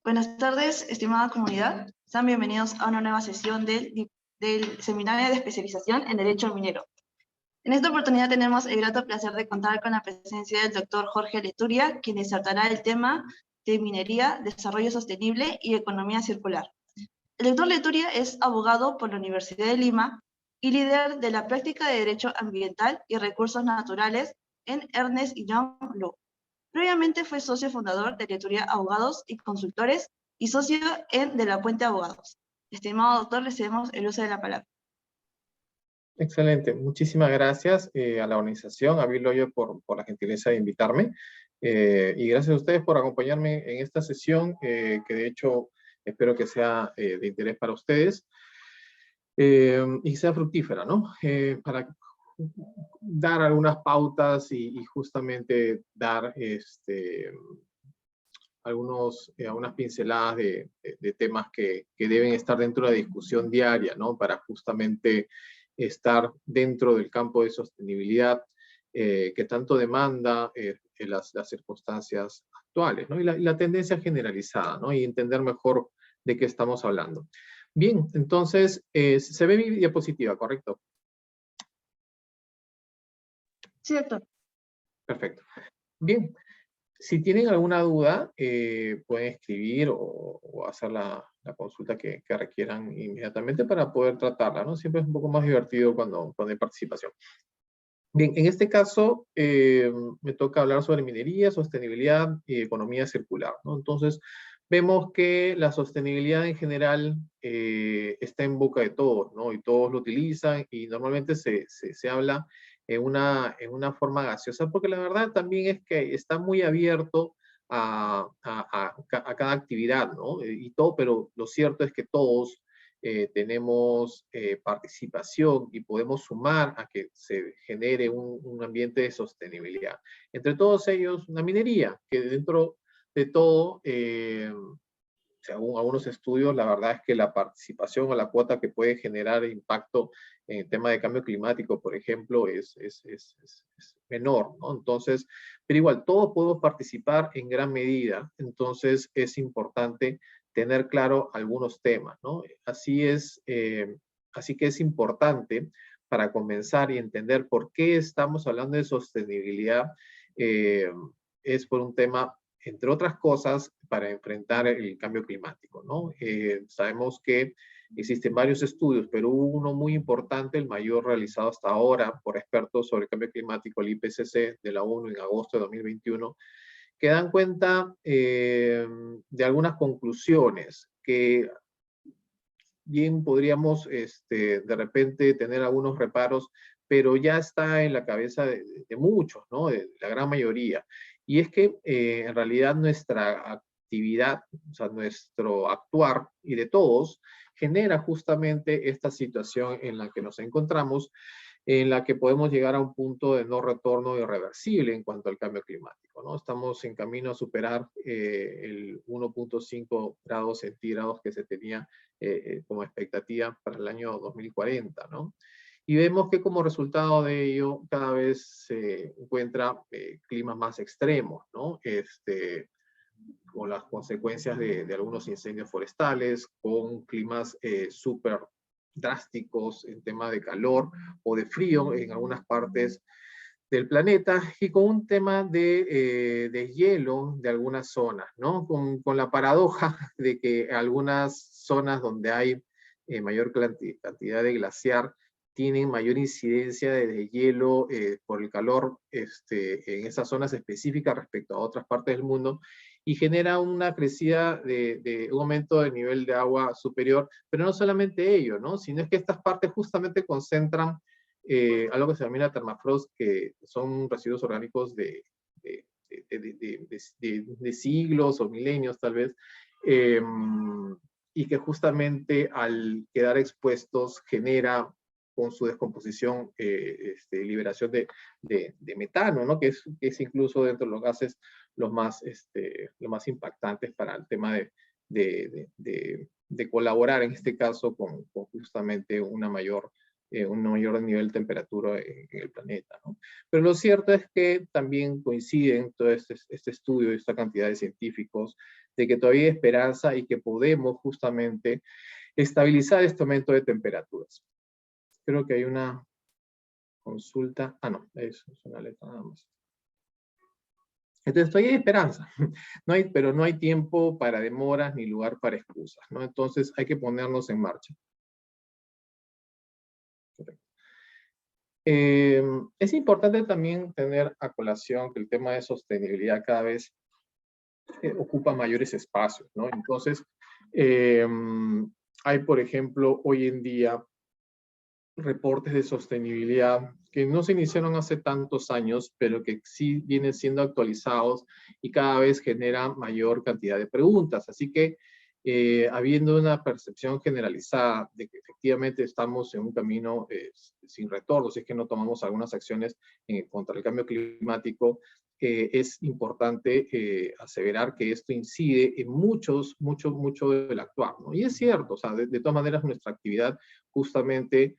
Buenas tardes, estimada comunidad. Sean bienvenidos a una nueva sesión del Seminario de Especialización en Derecho Minero. En esta oportunidad tenemos el grato placer de contar con la presencia del doctor Jorge Leturia, quien disertará el tema de minería, desarrollo sostenible y economía circular. El doctor Leturia es abogado por la Universidad de Lima y líder de la práctica de Derecho Ambiental y Recursos Naturales en Ernst & Young Law. Previamente fue socio fundador de Leturia Abogados y Consultores y socio en De la Puente Abogados. Estimado doctor, le cedemos el uso de la palabra. Excelente, muchísimas gracias a la organización, a Bill Lawyer por la gentileza de invitarme, y gracias a ustedes por acompañarme en esta sesión, que de hecho espero que sea de interés para ustedes, y sea fructífera, ¿no? Para dar algunas pautas y justamente dar algunas pinceladas de temas que deben estar dentro de la discusión diaria, ¿no? Para justamente estar dentro del campo de sostenibilidad que tanto demanda las circunstancias actuales, ¿no? Y la tendencia generalizada, ¿no? Y entender mejor de qué estamos hablando. Bien, entonces, se ve mi diapositiva, ¿correcto? Sí, doctor. Perfecto. Bien. Si tienen alguna duda, pueden escribir o hacer la consulta que requieran inmediatamente para poder tratarla, ¿no? Siempre es un poco más divertido cuando hay participación. Bien, en este caso me toca hablar sobre minería, sostenibilidad y economía circular, ¿no? Entonces, vemos que la sostenibilidad en general está en boca de todos, ¿no? Y todos lo utilizan y normalmente se habla en una forma gaseosa, porque la verdad también es que está muy abierto a cada actividad, ¿no? Y todo, pero lo cierto es que todos tenemos participación y podemos sumar a que se genere un ambiente de sostenibilidad. Entre todos ellos, una minería, que dentro de todo, según algunos estudios, la verdad es que la participación o la cuota que puede generar impacto en el tema de cambio climático, por ejemplo, es menor, ¿no? Entonces, pero igual, todos podemos participar en gran medida, entonces es importante tener claro algunos temas, ¿no? Así que es importante para comenzar y entender por qué estamos hablando de sostenibilidad, es por un tema, entre otras cosas, para enfrentar el cambio climático, ¿no? Sabemos que existen varios estudios, pero hubo uno muy importante, el mayor realizado hasta ahora por expertos sobre el cambio climático, el IPCC de la ONU en agosto de 2021, que dan cuenta de algunas conclusiones que bien podríamos de repente tener algunos reparos, pero ya está en la cabeza de muchos, ¿no? De la gran mayoría. Y es que en realidad nuestra actividad, o sea, nuestro actuar y de todos, genera justamente esta situación en la que nos encontramos, en la que podemos llegar a un punto de no retorno irreversible en cuanto al cambio climático, ¿no? Estamos en camino a superar el 1.5 grados centígrados que se tenía como expectativa para el año 2040, ¿no? Y vemos que como resultado de ello cada vez se encuentra climas más extremos, ¿no? Con las consecuencias de algunos incendios forestales, con climas súper drásticos en tema de calor o de frío en algunas partes del planeta, y con un tema de hielo de algunas zonas, ¿no? Con la paradoja de que algunas zonas donde hay mayor cantidad de glaciar tienen mayor incidencia de hielo por el calor en esas zonas específicas respecto a otras partes del mundo, y genera una crecida de un aumento del nivel de agua superior, pero no solamente ello, ¿no? Sino es que estas partes justamente concentran algo que se denomina permafrost, que son residuos orgánicos de siglos o milenios tal vez, y que justamente al quedar expuestos genera con su descomposición liberación de metano, ¿no? Que es incluso dentro de los gases los más impactantes para el tema de colaborar en este caso con justamente un mayor nivel de temperatura en el planeta, ¿no? Pero lo cierto es que también coinciden todo este estudio y esta cantidad de científicos de que todavía hay esperanza y que podemos justamente estabilizar este aumento de temperaturas. Creo que hay una consulta. Ah, no, eso es una letra nada más. Entonces, todavía hay esperanza, pero no hay tiempo para demoras ni lugar para excusas, ¿no? Entonces, hay que ponernos en marcha. Es importante también tener a colación que el tema de sostenibilidad cada vez ocupa mayores espacios, ¿no? Entonces, hay, por ejemplo, hoy en día reportes de sostenibilidad que no se iniciaron hace tantos años, pero que sí vienen siendo actualizados y cada vez generan mayor cantidad de preguntas. Así que, habiendo una percepción generalizada de que efectivamente estamos en un camino sin retorno, si es que no tomamos algunas acciones contra el cambio climático, es importante aseverar que esto incide en mucho del actuar, ¿no? Y es cierto, o sea, de todas maneras nuestra actividad justamente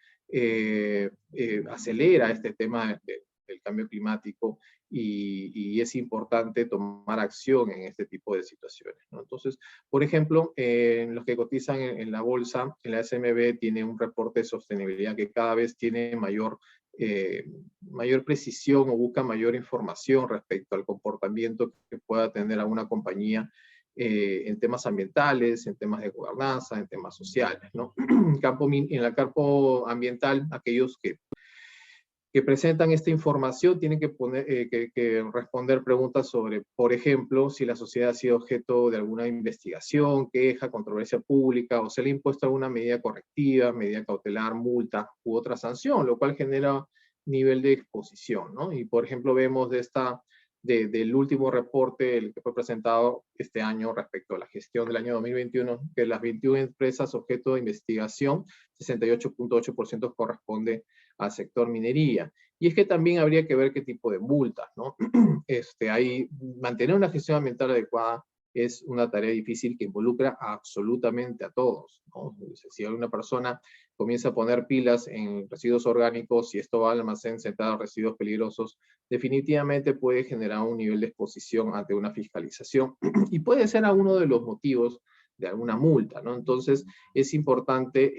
acelera este tema del cambio climático y es importante tomar acción en este tipo de situaciones, ¿no? Entonces, por ejemplo, los que cotizan en la bolsa, en la SMB, tiene un reporte de sostenibilidad que cada vez tiene mayor precisión o busca mayor información respecto al comportamiento que pueda tener alguna compañía en temas ambientales, en temas de gobernanza, en temas sociales, ¿no? En el campo ambiental, aquellos que presentan esta información tienen que responder preguntas sobre, por ejemplo, si la sociedad ha sido objeto de alguna investigación, queja, controversia pública, o se le ha impuesto alguna medida correctiva, medida cautelar, multa u otra sanción, lo cual genera nivel de exposición, ¿no? Y, por ejemplo, vemos del último reporte, el que fue presentado este año respecto a la gestión del año 2021, que las 21 empresas objeto de investigación, 68.8% corresponde al sector minería. Y es que también habría que ver qué tipo de multas, ¿no? Mantener una gestión ambiental adecuada es una tarea difícil que involucra absolutamente a todos, ¿no? Si alguna persona comienza a poner pilas en residuos orgánicos y esto va al almacén sentado residuos peligrosos, definitivamente puede generar un nivel de exposición ante una fiscalización y puede ser a uno de los motivos de alguna multa, ¿no? Entonces, es importante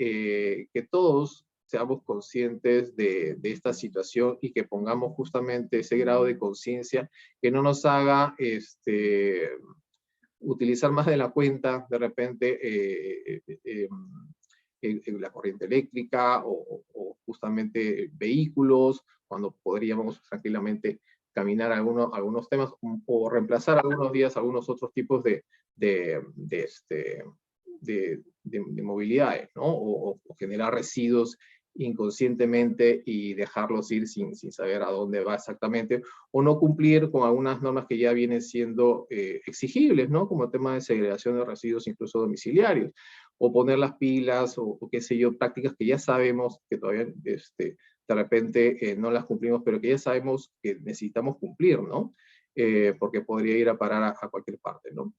que todos seamos conscientes de esta situación y que pongamos justamente ese grado de conciencia que no nos haga utilizar más de la cuenta de repente la corriente eléctrica o justamente vehículos, cuando podríamos tranquilamente caminar algunos temas o reemplazar algunos días algunos otros tipos de movilidades, ¿no? O generar residuos inconscientemente y dejarlos ir sin saber a dónde va exactamente, o no cumplir con algunas normas que ya vienen siendo exigibles, ¿no? Como el tema de segregación de residuos incluso domiciliarios, o poner las pilas, o qué sé yo, prácticas que ya sabemos que todavía de repente no las cumplimos, pero que ya sabemos que necesitamos cumplir, ¿no? Porque podría ir a parar a cualquier parte, ¿no?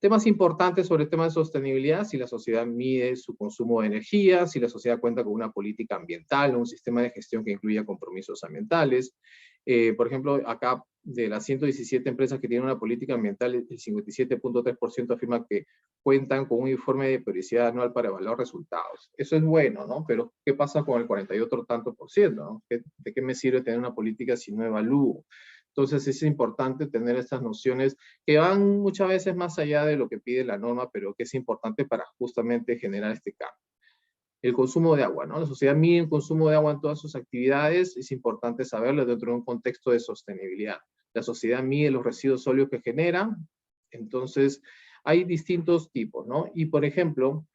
Temas importantes sobre el tema de sostenibilidad: si la sociedad mide su consumo de energía, si la sociedad cuenta con una política ambiental, un sistema de gestión que incluya compromisos ambientales. Por ejemplo, acá de las 117 empresas que tienen una política ambiental, el 57.3% afirma que cuentan con un informe de periodicidad anual para evaluar resultados. Eso es bueno, ¿no? Pero ¿qué pasa con el 40 y otro tanto por ciento, ¿no? ¿De qué me sirve tener una política si no evalúo? Entonces es importante tener estas nociones que van muchas veces más allá de lo que pide la norma, pero que es importante para justamente generar este cambio. El consumo de agua, ¿no? La sociedad mide el consumo de agua en todas sus actividades, es importante saberlo dentro de un contexto de sostenibilidad. La sociedad mide los residuos sólidos que genera, entonces hay distintos tipos, ¿no? Y por ejemplo,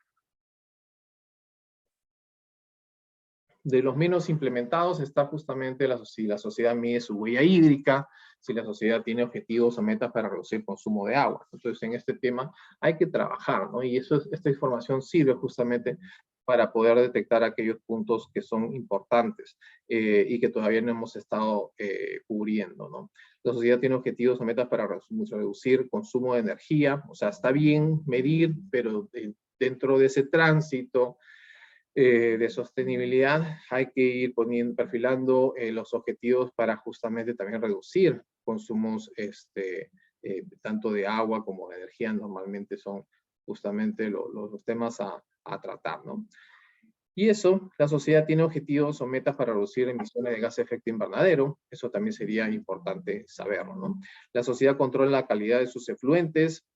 de los menos implementados está justamente si la sociedad mide su huella hídrica, si la sociedad tiene objetivos o metas para reducir el consumo de agua. Entonces, en este tema hay que trabajar, ¿no? Y esta información sirve justamente para poder detectar aquellos puntos que son importantes y que todavía no hemos estado cubriendo, ¿no? La sociedad tiene objetivos o metas para reducir consumo de energía, o sea, está bien medir, pero dentro de ese tránsito de sostenibilidad hay que ir perfilando los objetivos para justamente también reducir consumos tanto de agua como de energía, normalmente son justamente los temas a tratar, ¿no? Y eso, la sociedad tiene objetivos o metas para reducir emisiones de gas de efecto invernadero. Eso también sería importante saberlo, ¿no? La sociedad controla la calidad de sus efluentes.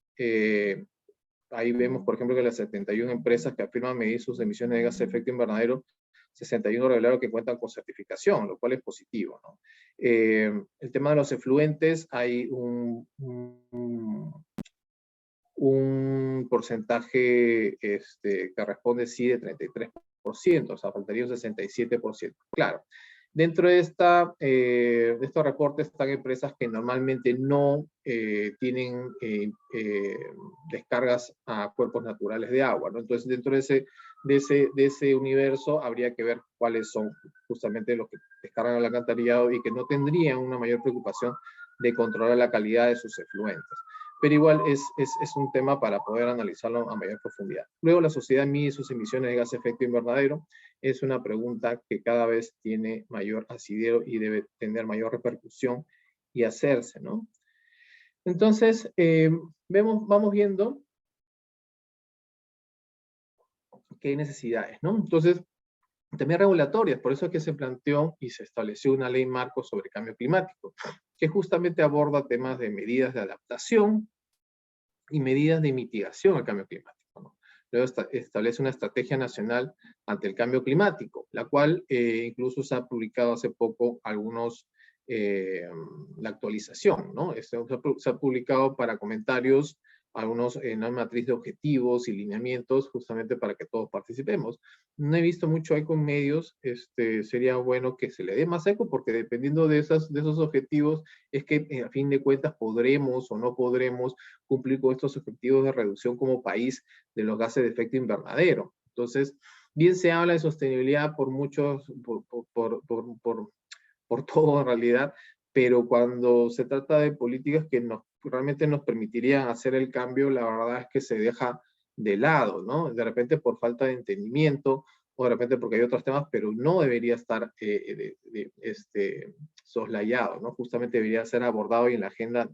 Ahí vemos, por ejemplo, que las 71 empresas que afirman medir sus emisiones de gas de efecto invernadero, 61 revelaron que cuentan con certificación, lo cual es positivo, ¿no? El tema de los efluentes, hay un porcentaje que responde sí de 33%, o sea, faltaría un 67%. Claro, dentro de estos reportes están empresas que normalmente no tienen descargas a cuerpos naturales de agua, ¿no? Entonces, dentro de ese universo habría que ver cuáles son justamente los que descargan al alcantarillado y que no tendrían una mayor preocupación de controlar la calidad de sus efluentes. Pero igual es un tema para poder analizarlo a mayor profundidad. Luego, la sociedad mide sus emisiones de gas de efecto invernadero. Es una pregunta que cada vez tiene mayor asidero y debe tener mayor repercusión y hacerse, ¿no? Entonces, vamos viendo qué hay necesidades, ¿no? Entonces, también regulatorias, por eso es que se planteó y se estableció una ley marco sobre cambio climático, que justamente aborda temas de medidas de adaptación y medidas de mitigación al cambio climático, ¿no? Luego establece una estrategia nacional ante el cambio climático, la cual incluso se ha publicado hace poco la actualización, ¿no? Se ha publicado para comentarios algunos en una matriz de objetivos y lineamientos justamente para que todos participemos. No he visto mucho eco en medios, sería bueno que se le dé más eco porque dependiendo de esos objetivos es que a fin de cuentas podremos o no podremos cumplir con estos objetivos de reducción como país de los gases de efecto invernadero. Entonces, bien se habla de sostenibilidad por muchos, por todo en realidad, pero cuando se trata de políticas que realmente nos permitirían hacer el cambio, la verdad es que se deja de lado, ¿no? De repente por falta de entendimiento, o de repente porque hay otros temas, pero no debería estar soslayado, ¿no? Justamente debería ser abordado en la agenda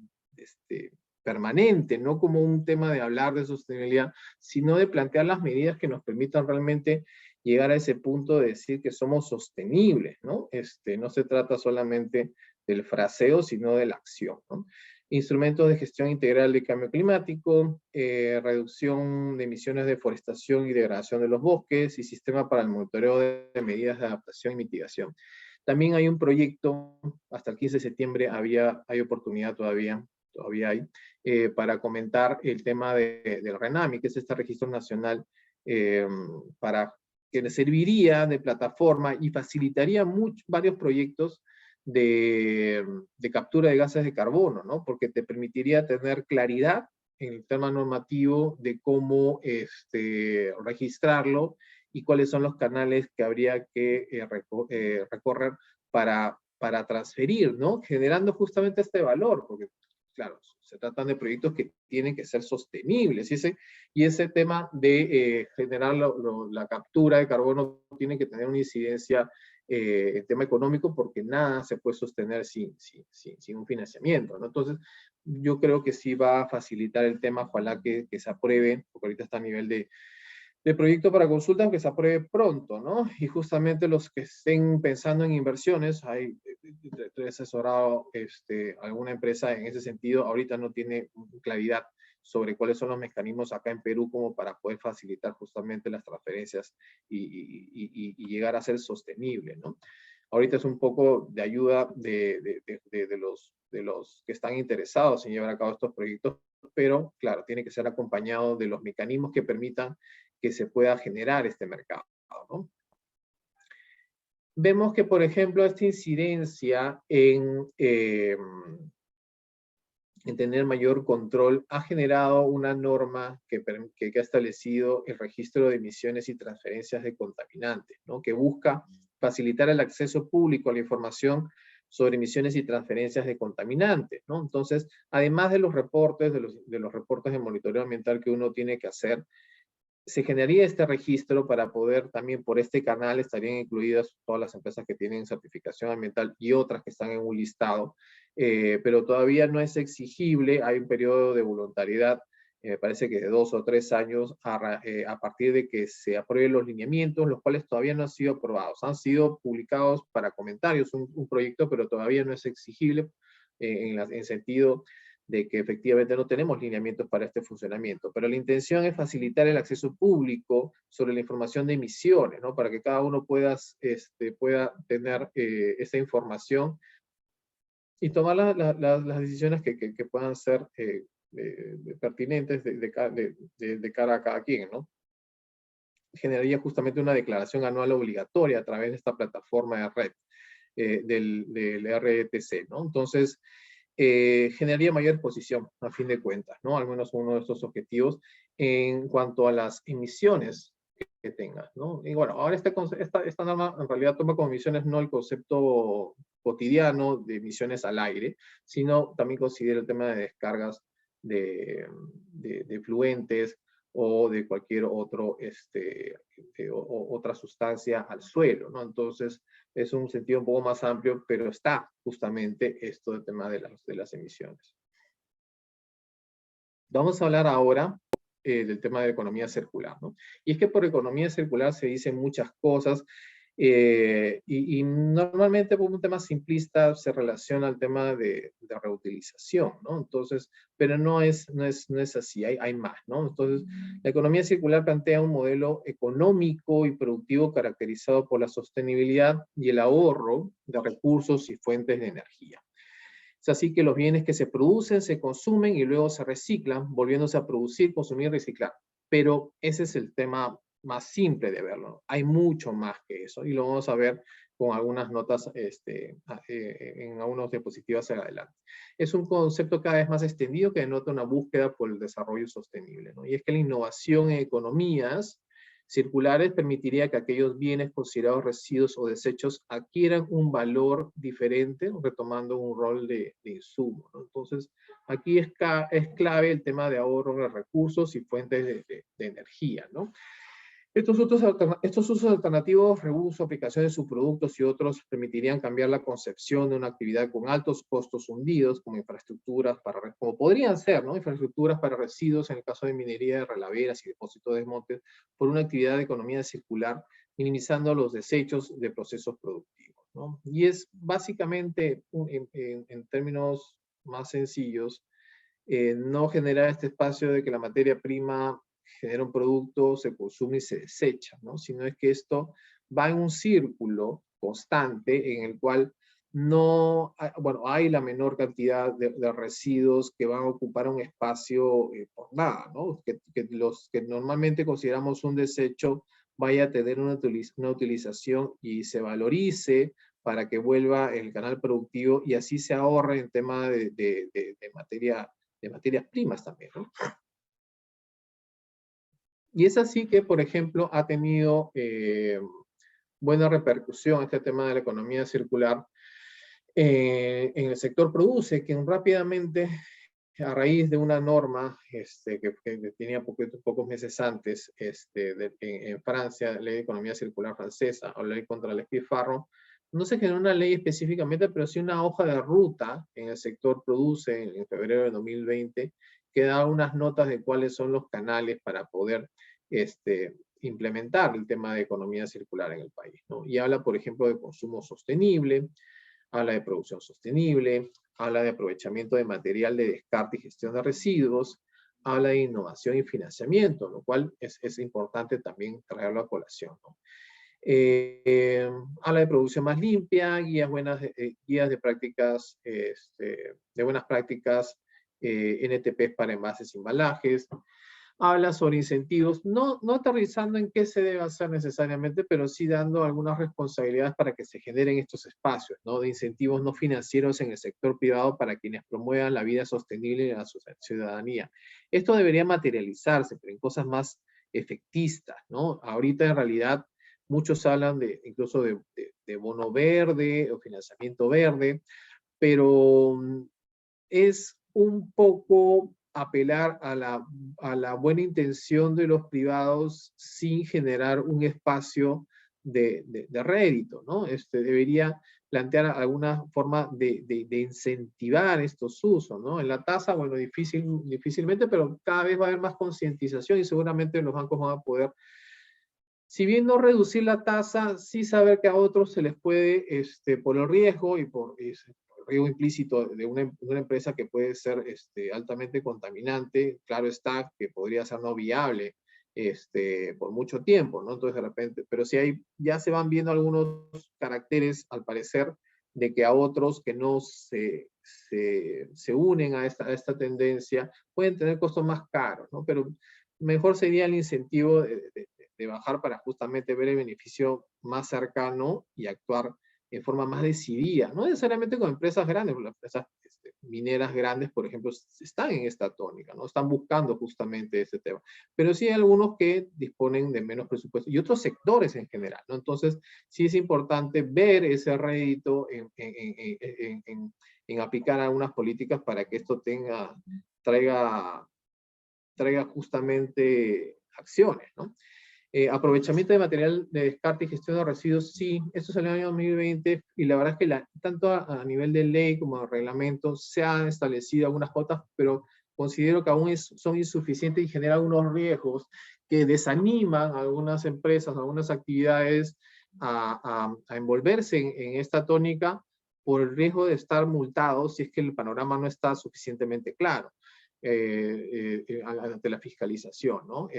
permanente, no como un tema de hablar de sostenibilidad, sino de plantear las medidas que nos permitan realmente llegar a ese punto de decir que somos sostenibles, ¿no? No se trata solamente del fraseo, sino de la acción, ¿no? Instrumentos de gestión integral de cambio climático, reducción de emisiones de deforestación y degradación de los bosques y sistema para el monitoreo de medidas de adaptación y mitigación. También hay un proyecto, hasta el 15 de septiembre hay oportunidad todavía hay, para comentar el tema del RENAMI, que es este registro nacional que le serviría de plataforma y facilitaría varios proyectos de captura de gases de carbono, ¿no? Porque te permitiría tener claridad en el tema normativo de cómo registrarlo y cuáles son los canales que habría que recorrer para transferir, ¿no? Generando justamente este valor, porque claro, se tratan de proyectos que tienen que ser sostenibles y ese tema de generar la captura de carbono tiene que tener una incidencia en tema económico porque nada se puede sostener sin un financiamiento, ¿no? Entonces, yo creo que sí va a facilitar el tema, ojalá que se apruebe, porque ahorita está a nivel de proyecto para consulta, que se apruebe pronto, ¿no? Y justamente los que estén pensando en inversiones, he asesorado alguna empresa en ese sentido, ahorita no tiene claridad sobre cuáles son los mecanismos acá en Perú como para poder facilitar justamente las transferencias y llegar a ser sostenible, ¿no? Ahorita es un poco de ayuda de los que están interesados en llevar a cabo estos proyectos, pero claro, tiene que ser acompañado de los mecanismos que permitan que se pueda generar este mercado, ¿no? Vemos que, por ejemplo, esta incidencia en tener mayor control ha generado una norma que ha establecido el registro de emisiones y transferencias de contaminantes, ¿no? Que busca facilitar el acceso público a la información sobre emisiones y transferencias de contaminantes, ¿no? Entonces, además de los reportes, de los reportes de monitoreo ambiental que uno tiene que hacer, se generaría este registro para poder también por este canal estarían incluidas todas las empresas que tienen certificación ambiental y otras que están en un listado, pero todavía no es exigible, hay un periodo de voluntariedad, me parece que de 2 o 3 años a partir de que se aprueben los lineamientos, los cuales todavía no han sido aprobados, han sido publicados para comentarios, un proyecto, pero todavía no es exigible en sentido de que efectivamente no tenemos lineamientos para este funcionamiento, pero la intención es facilitar el acceso público sobre la información de emisiones, ¿no? Para que cada uno pueda tener esa información y tomar las decisiones que puedan ser pertinentes de cara a cada quien, ¿no? Generaría justamente una declaración anual obligatoria a través de esta plataforma de red del RETC, ¿no? Entonces, generaría mayor exposición a fin de cuentas, ¿no? Al menos uno de estos objetivos en cuanto a las emisiones que tengas, ¿no? Y bueno, ahora esta norma en realidad toma como emisiones no el concepto cotidiano de emisiones al aire, sino también considera el tema de descargas de fluentes o de cualquier otro, otra sustancia al suelo, ¿no? Entonces, es un sentido un poco más amplio, pero está justamente esto del tema de las emisiones. Vamos a hablar ahora del tema de la economía circular, ¿no? Y es que por economía circular se dicen muchas cosas y normalmente por un tema simplista se relaciona al tema de reutilización, ¿no? Entonces, pero no es así, hay más, ¿no? Entonces, la economía circular plantea un modelo económico y productivo caracterizado por la sostenibilidad y el ahorro de recursos y fuentes de energía. Es así que los bienes que se producen, se consumen y luego se reciclan, volviéndose a producir, consumir y reciclar. Pero ese es el tema más simple de verlo. Hay mucho más que eso y lo vamos a ver con algunas notas en algunas diapositivas hacia adelante. Es un concepto cada vez más extendido que denota una búsqueda por el desarrollo sostenible, ¿no? Y es que la innovación en economías circulares permitiría que aquellos bienes considerados residuos o desechos adquieran un valor diferente, retomando un rol de insumo, ¿no? Entonces, aquí es clave el tema de ahorro de recursos y fuentes de energía, ¿no? Estos usos alternativos, reuso, aplicación de subproductos y otros permitirían cambiar la concepción de una actividad con altos costos hundidos, como infraestructuras como podrían ser, ¿no? Infraestructuras para residuos en el caso de minería de relaveras y depósitos de desmontes, por una actividad de economía circular, minimizando los desechos de procesos productivos, ¿no? Y es básicamente, en términos más sencillos, no generar este espacio de que la materia prima genera un producto, se consume y se desecha, ¿no? Sino es que esto va en un círculo constante en el cual no, bueno, hay la menor cantidad de residuos que van a ocupar un espacio por nada, ¿no? Que los que normalmente consideramos un desecho vaya a tener una utilización y se valorice para que vuelva el canal productivo y así se ahorre en tema de materias primas también, ¿no? Y es así que, por ejemplo, ha tenido buena repercusión este tema de la economía circular en el sector produce, que rápidamente, a raíz de una norma que tenía pocos meses antes en Francia, Ley de Economía Circular francesa, o Ley contra el despilfarro, no se generó una ley específicamente, pero sí una hoja de ruta en el sector produce en febrero de 2020, que da unas notas de cuáles son los canales para poder implementar el tema de economía circular en el país, ¿no? Y habla, por ejemplo, de consumo sostenible, habla de producción sostenible, habla de aprovechamiento de material de descarte y gestión de residuos, habla de innovación y financiamiento, lo cual es importante también traerlo a colación, ¿no? Habla de producción más limpia, guías de prácticas, de buenas prácticas, NTPs para envases y embalajes. Habla sobre incentivos, no aterrizando en qué se debe hacer necesariamente, pero sí dando algunas responsabilidades para que se generen estos espacios, ¿no? De incentivos no financieros en el sector privado para quienes promuevan la vida sostenible de la ciudadanía. Esto debería materializarse, pero en cosas más efectistas, ¿no? Ahorita en realidad muchos hablan incluso de bono verde o financiamiento verde, pero es un poco apelar a la buena intención de los privados sin generar un espacio de rédito, ¿no? Debería plantear alguna forma de incentivar estos usos, ¿no? En la tasa, bueno, difícilmente, pero cada vez va a haber más concientización y seguramente los bancos van a poder, si bien no reducir la tasa, sí saber que a otros se les puede, por el riesgo y por el riesgo implícito de una empresa que puede ser altamente contaminante, claro está que podría ser no viable por mucho tiempo, ¿no? Entonces, de repente, pero si hay, ya se van viendo algunos caracteres, al parecer, de que a otros que no se unen a esta tendencia pueden tener costos más caros, ¿no? Pero mejor sería el incentivo de bajar para justamente ver el beneficio más cercano y actuar en forma más decidida. No necesariamente con empresas grandes, las empresas mineras grandes, por ejemplo, están en esta tónica, ¿no? Están buscando justamente ese tema. Pero sí hay algunos que disponen de menos presupuesto y otros sectores en general, ¿no? Entonces, sí es importante ver ese rédito en aplicar algunas políticas para que esto traiga justamente acciones, ¿no? Aprovechamiento de material de descarte y gestión de residuos, sí, esto salió en el año 2020 y la verdad es que tanto a nivel de ley como de reglamento se han establecido algunas pautas, pero considero que aún son insuficientes y generan algunos riesgos que desaniman a algunas empresas, a algunas actividades a envolverse en esta tónica por el riesgo de estar multados si es que el panorama no está suficientemente claro ante la fiscalización, ¿no?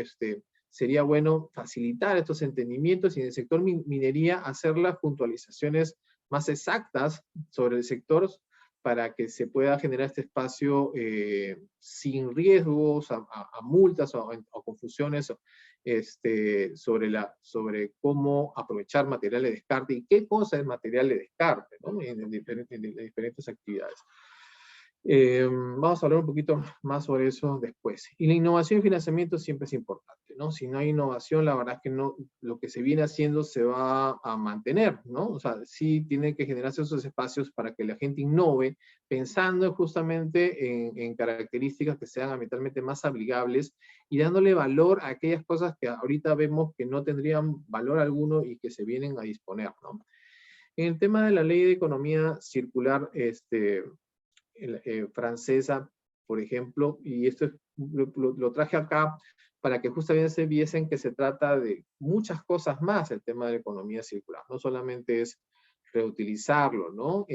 Sería bueno facilitar estos entendimientos y en el sector minería hacer las puntualizaciones más exactas sobre el sector para que se pueda generar este espacio sin riesgos a multas o confusiones sobre cómo aprovechar material de descarte y qué cosa es material de descarte, ¿no? en diferentes actividades. Vamos a hablar un poquito más sobre eso después. Y la innovación y financiamiento siempre es importante, ¿no? Si no hay innovación, la verdad es que no, lo que se viene haciendo se va a mantener, ¿no? O sea, sí tienen que generarse esos espacios para que la gente innove, pensando justamente en características que sean ambientalmente más amigables y dándole valor a aquellas cosas que ahorita vemos que no tendrían valor alguno y que se vienen a disponer, ¿no? En el tema de la ley de economía circular, francesa, por ejemplo, y esto lo traje acá para que justamente se viesen que se trata de muchas cosas más el tema de la economía circular, no solamente es reutilizarlo, ¿no?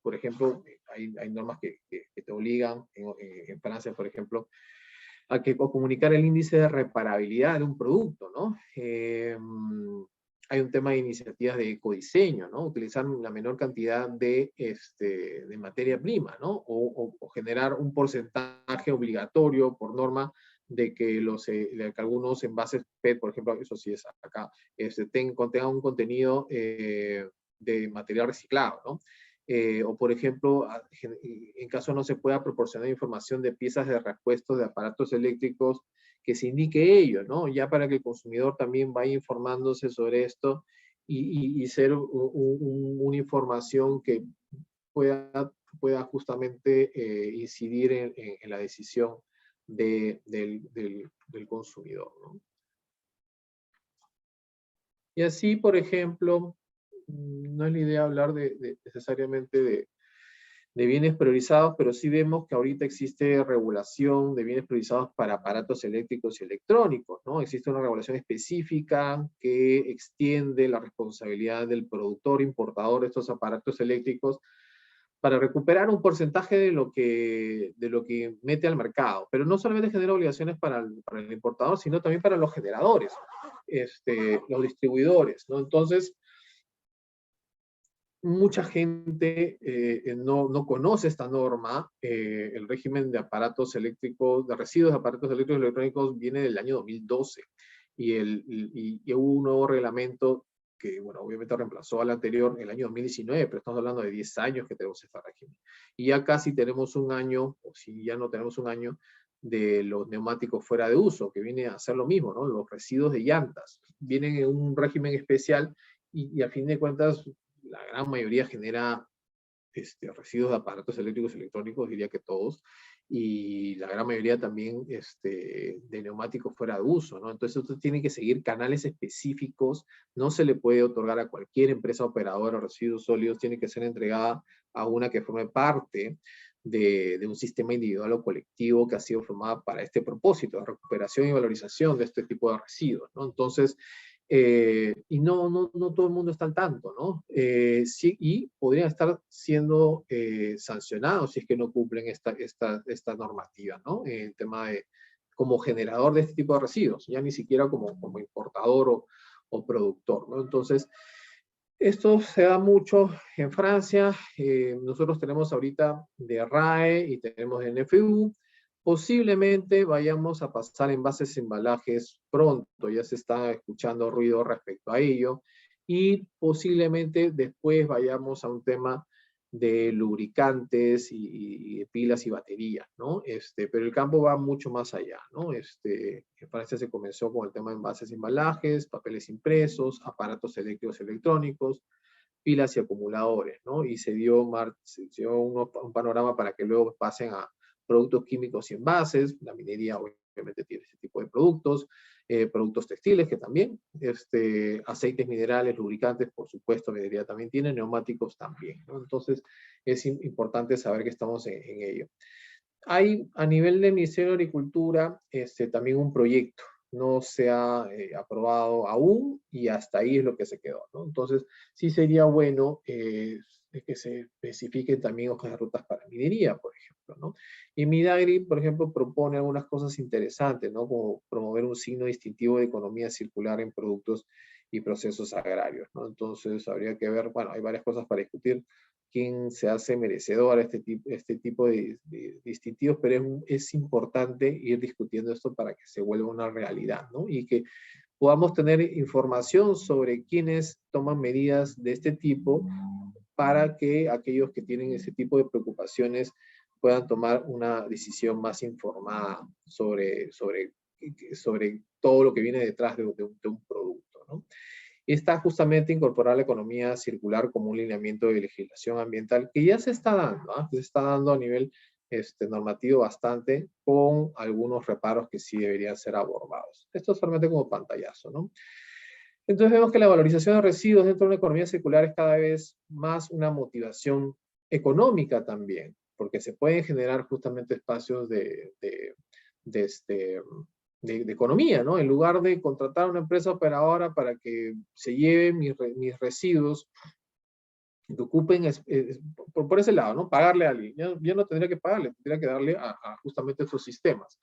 Por ejemplo, hay normas que te obligan en Francia, por ejemplo, a comunicar el índice de reparabilidad de un producto, ¿no? Hay un tema de iniciativas de ecodiseño, ¿no? Utilizar la menor cantidad de materia prima, ¿no? O generar un porcentaje obligatorio por norma de que algunos envases PET, por ejemplo, eso sí es acá, contengan un contenido de material reciclado, ¿no? O por ejemplo, en caso no se pueda proporcionar información de piezas de repuesto de aparatos eléctricos que se indique ello, ¿no? Ya para que el consumidor también vaya informándose sobre esto y ser una información que pueda justamente incidir en la decisión del consumidor, ¿no? Y así, por ejemplo, no es la idea hablar necesariamente de bienes priorizados, pero sí vemos que ahorita existe regulación de bienes priorizados para aparatos eléctricos y electrónicos, ¿no? Existe una regulación específica que extiende la responsabilidad del productor importador de estos aparatos eléctricos para recuperar un porcentaje de lo que mete al mercado. Pero no solamente genera obligaciones para el importador, sino también para los generadores, los distribuidores, ¿no? Entonces, mucha gente no conoce esta norma. El régimen de aparatos eléctricos, de residuos de aparatos eléctricos y electrónicos viene del año 2012 y hubo un nuevo reglamento que, bueno, obviamente reemplazó al anterior en el año 2019, pero estamos hablando de 10 años que tenemos este régimen. Y ya casi tenemos un año, o si ya no tenemos un año, de los neumáticos fuera de uso, que viene a ser lo mismo, ¿no? Los residuos de llantas vienen en un régimen especial y a fin de cuentas la gran mayoría genera residuos de aparatos eléctricos y electrónicos, diría que todos, y la gran mayoría también de neumáticos fuera de uso, ¿no? Entonces usted tiene que seguir canales específicos, no se le puede otorgar a cualquier empresa operadora residuos sólidos, tiene que ser entregada a una que forme parte de un sistema individual o colectivo que ha sido formado para este propósito, de recuperación y valorización de este tipo de residuos, ¿no? Entonces, y no todo el mundo está al tanto, ¿no? Sí, y podrían estar siendo sancionados si es que no cumplen esta normativa, ¿no? El tema de, como generador de este tipo de residuos, ya ni siquiera como importador o productor, ¿no? Entonces, esto se da mucho en Francia. Nosotros tenemos ahorita de RAE y tenemos de NFU. Posiblemente vayamos a pasar envases embalajes pronto, ya se está escuchando ruido respecto a ello, y posiblemente después vayamos a un tema de lubricantes y de pilas y baterías, ¿no? Pero el campo va mucho más allá, ¿no? En Francia se comenzó con el tema de envases y embalajes, papeles impresos, aparatos eléctricos electrónicos, pilas y acumuladores, ¿no? Y se dio un panorama para que luego pasen a productos químicos y envases. La minería obviamente tiene ese tipo de productos, productos textiles que también, aceites minerales, lubricantes, por supuesto, minería también tiene, neumáticos también, ¿no? Entonces es importante saber que estamos en ello. Hay a nivel del Ministerio de Agricultura también un proyecto, no se ha aprobado aún y hasta ahí es lo que se quedó, ¿no? Entonces, sí sería bueno que se especifiquen también hojas de rutas para minería, por ejemplo, ¿no? Y Midagri, por ejemplo, propone algunas cosas interesantes, ¿no? Como promover un signo distintivo de economía circular en productos y procesos agrarios, ¿no? Entonces, habría que ver, bueno, hay varias cosas para discutir, quién se hace merecedor a este tipo de distintivos, pero es importante ir discutiendo esto para que se vuelva una realidad, ¿no? Y que podamos tener información sobre quiénes toman medidas de este tipo para que aquellos que tienen ese tipo de preocupaciones puedan tomar una decisión más informada sobre todo lo que viene detrás de un producto, ¿no? Está justamente incorporar la economía circular como un lineamiento de legislación ambiental que ya se está dando, ¿eh? Se está dando a nivel normativo bastante, con algunos reparos que sí deberían ser abordados. Esto es solamente como pantallazo, ¿no? Entonces vemos que la valorización de residuos dentro de una economía circular es cada vez más una motivación económica también, porque se pueden generar justamente espacios de economía, ¿no? En lugar de contratar a una empresa operadora para que se lleve mis residuos, que ocupen por ese lado, ¿no? Pagarle a alguien. Yo no tendría que pagarle, tendría que darle a justamente estos sistemas.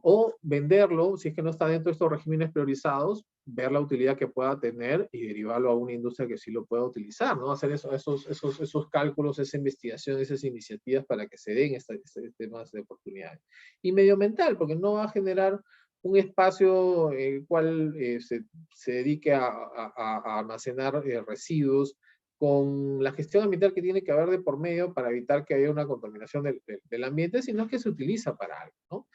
O venderlo, si es que no está dentro de estos regímenes priorizados, ver la utilidad que pueda tener y derivarlo a una industria que sí lo pueda utilizar, ¿no? Hacer esos cálculos, esa investigación, esas iniciativas para que se den este temas de oportunidades. Y medioambiental, porque no va a generar un espacio el cual se dedique a almacenar residuos, con la gestión ambiental que tiene que haber de por medio para evitar que haya una contaminación del ambiente, sino que se utiliza para algo, ¿no?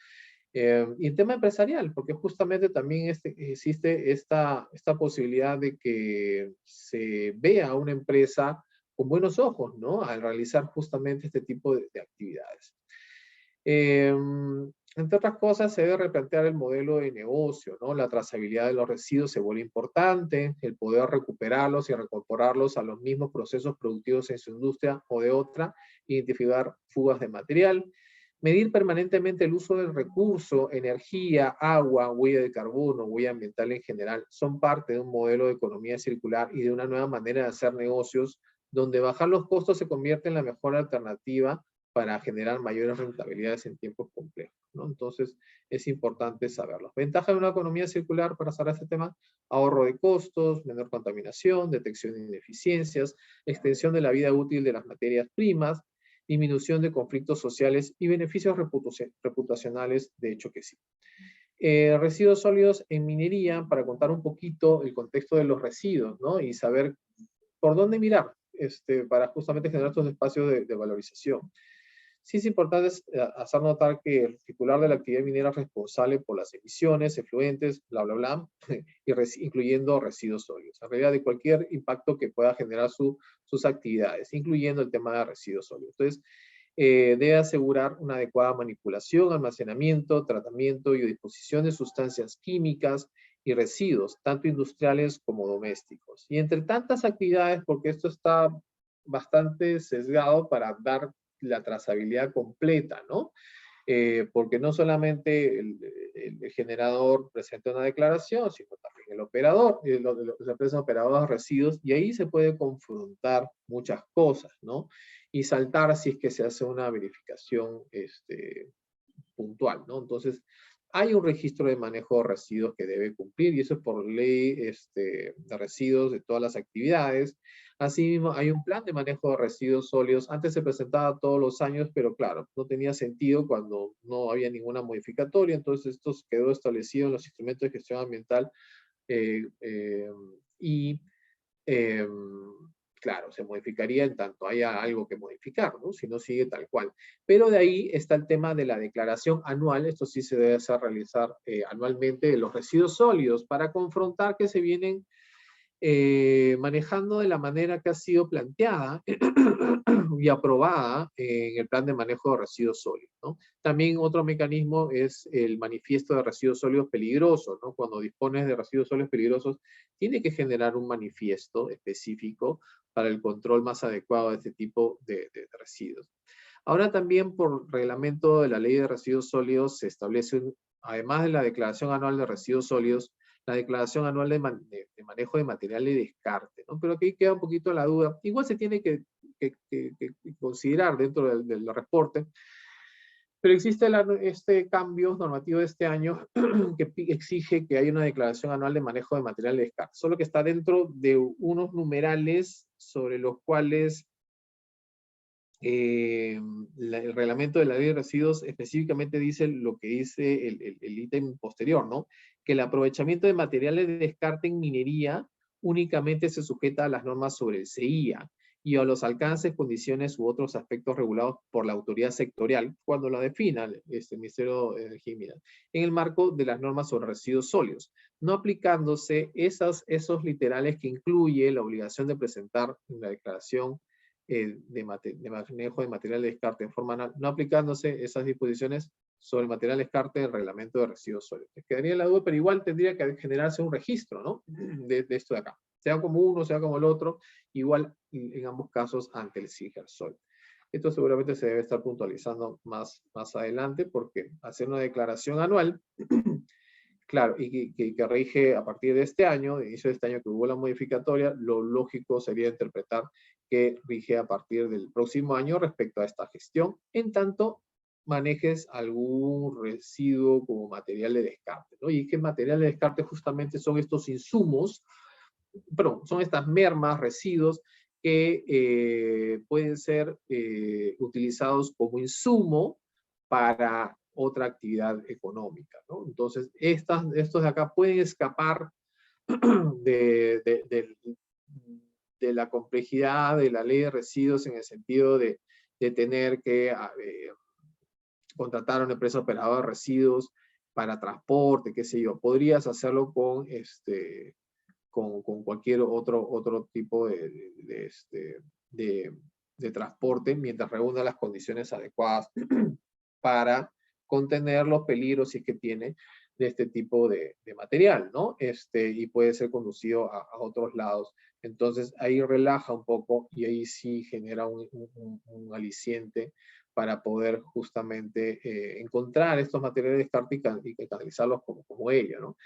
Y el tema empresarial, porque justamente también existe esta posibilidad de que se vea a una empresa con buenos ojos, ¿no? Al realizar justamente este tipo de actividades. Entre otras cosas, se debe replantear el modelo de negocio, ¿no? La trazabilidad de los residuos se vuelve importante, el poder recuperarlos y reincorporarlos a los mismos procesos productivos en su industria o de otra, identificar fugas de material, medir permanentemente el uso del recurso, energía, agua, huella de carbono, huella ambiental en general, son parte de un modelo de economía circular y de una nueva manera de hacer negocios, donde bajar los costos se convierte en la mejor alternativa para generar mayores rentabilidades en tiempos complejos, ¿no? Entonces, es importante saberlo. Ventaja de una economía circular, para cerrar este tema: ahorro de costos, menor contaminación, detección de ineficiencias, extensión de la vida útil de las materias primas, disminución de conflictos sociales y beneficios reputacionales, de hecho que sí. Residuos sólidos en minería, para contar un poquito el contexto de los residuos, ¿no? Y saber por dónde mirar para justamente generar estos espacios de valorización. Sí es importante hacer notar que el titular de la actividad minera es responsable por las emisiones, efluentes, bla, bla, bla, incluyendo residuos sólidos. En realidad, de cualquier impacto que pueda generar sus actividades, incluyendo el tema de residuos sólidos. Entonces, debe asegurar una adecuada manipulación, almacenamiento, tratamiento y disposición de sustancias químicas y residuos, tanto industriales como domésticos. Y entre tantas actividades, porque esto está bastante sesgado para dar la trazabilidad completa, ¿no? Porque no solamente el generador presenta una declaración, sino también el operador, la empresa operadora de residuos, y ahí se puede confrontar muchas cosas, ¿no? Y saltar si es que se hace una verificación puntual, ¿no? Entonces, hay un registro de manejo de residuos que debe cumplir, y eso es por ley de residuos de todas las actividades. Asimismo, hay un plan de manejo de residuos sólidos. Antes se presentaba todos los años, pero claro, no tenía sentido cuando no había ninguna modificatoria, entonces esto quedó establecido en los instrumentos de gestión ambiental y claro, se modificaría en tanto haya algo que modificar, ¿no? Si no sigue tal cual. Pero de ahí está el tema de la declaración anual, esto sí se debe hacer realizar anualmente, de los residuos sólidos para confrontar que se vienen manejando de la manera que ha sido planteada y aprobada en el plan de manejo de residuos sólidos, ¿no? También otro mecanismo es el manifiesto de residuos sólidos peligrosos, ¿no? Cuando dispones de residuos sólidos peligrosos, tiene que generar un manifiesto específico para el control más adecuado de este tipo de residuos. Ahora también por reglamento de la Ley de Residuos Sólidos se establece, además de la declaración anual de residuos sólidos, la declaración anual de manejo de material de descarte, ¿no? Pero aquí queda un poquito la duda. Igual se tiene que considerar dentro del reporte, pero existe este cambio normativo de este año que exige que haya una declaración anual de manejo de material de descarte, solo que está dentro de unos numerales sobre los cuales el reglamento de la ley de residuos específicamente dice lo que dice el ítem posterior, ¿no? Que el aprovechamiento de materiales de descarte en minería únicamente se sujeta a las normas sobre el CIA y a los alcances, condiciones u otros aspectos regulados por la autoridad sectorial cuando la defina el Ministerio de Energía y Minas, en el marco de las normas sobre residuos sólidos, no aplicándose esos literales que incluye la obligación de presentar en la declaración de manejo de material de descarte en forma anual, no aplicándose esas disposiciones sobre el material de descarte del reglamento de residuos sólidos. Les quedaría la duda, pero igual tendría que generarse un registro, ¿no? De esto de acá. Sea como uno, sea como el otro, igual en ambos casos ante el CIGERSOL. Esto seguramente se debe estar puntualizando más adelante porque hacer una declaración anual, claro, y que rige a partir de este año, de inicio de este año que hubo la modificatoria, lo lógico sería interpretar que rige a partir del próximo año respecto a esta gestión, en tanto manejes algún residuo como material de descarte, ¿no? Y que material de descarte justamente son estos insumos, perdón, son estas mermas, residuos, que pueden ser utilizados como insumo para otra actividad económica, ¿no? Entonces, estos de acá pueden escapar de la complejidad de la ley de residuos en el sentido de tener que contratar a una empresa operadora de residuos para transporte, qué sé yo. Podrías hacerlo con cualquier otro tipo de transporte mientras reúna las condiciones adecuadas para contener los peligros si es que tiene de este tipo de material, ¿no? Y puede ser conducido a otros lados. Entonces ahí relaja un poco y ahí sí genera un aliciente para poder justamente encontrar estos materiales de descarte y canalizarlos como ello, ¿no?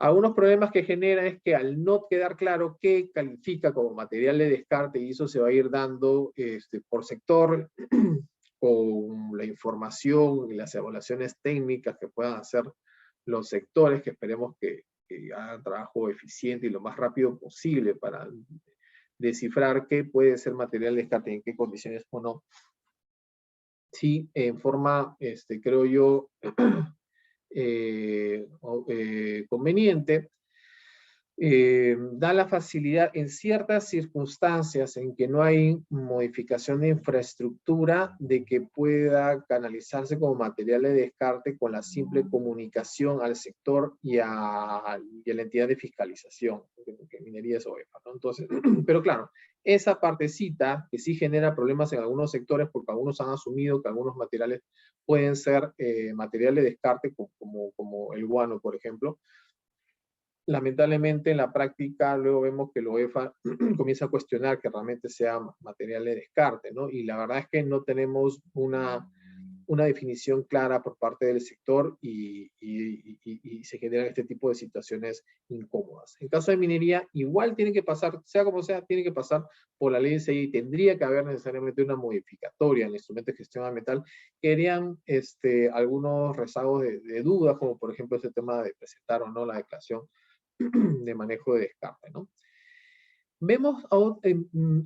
Algunos problemas que genera es que al no quedar claro qué califica como material de descarte, y eso se va a ir dando por sector, con la información y las evaluaciones técnicas que puedan hacer los sectores, que esperemos que hagan trabajo eficiente y lo más rápido posible para descifrar qué puede ser material de descarte y en qué condiciones o no. Sí, en forma, creo yo, conveniente, Da la facilidad en ciertas circunstancias en que no hay modificación de infraestructura de que pueda canalizarse como material de descarte con la simple comunicación al sector y a la entidad de fiscalización, que minería es OEFA, ¿no? Entonces, pero claro, esa partecita que sí genera problemas en algunos sectores porque algunos han asumido que algunos materiales pueden ser material de descarte como el guano, por ejemplo. Lamentablemente en la práctica luego vemos que la OEFA comienza a cuestionar que realmente sea material de descarte, ¿no? Y la verdad es que no tenemos una definición clara por parte del sector y se generan este tipo de situaciones incómodas. En caso de minería, igual tiene que pasar, sea como sea, tiene que pasar por la ley de SEI y tendría que haber necesariamente una modificatoria en el instrumento de gestión ambiental que harían algunos rezagos de dudas, como por ejemplo ese tema de presentar o no la declaración de manejo de descarte, ¿no? Vemos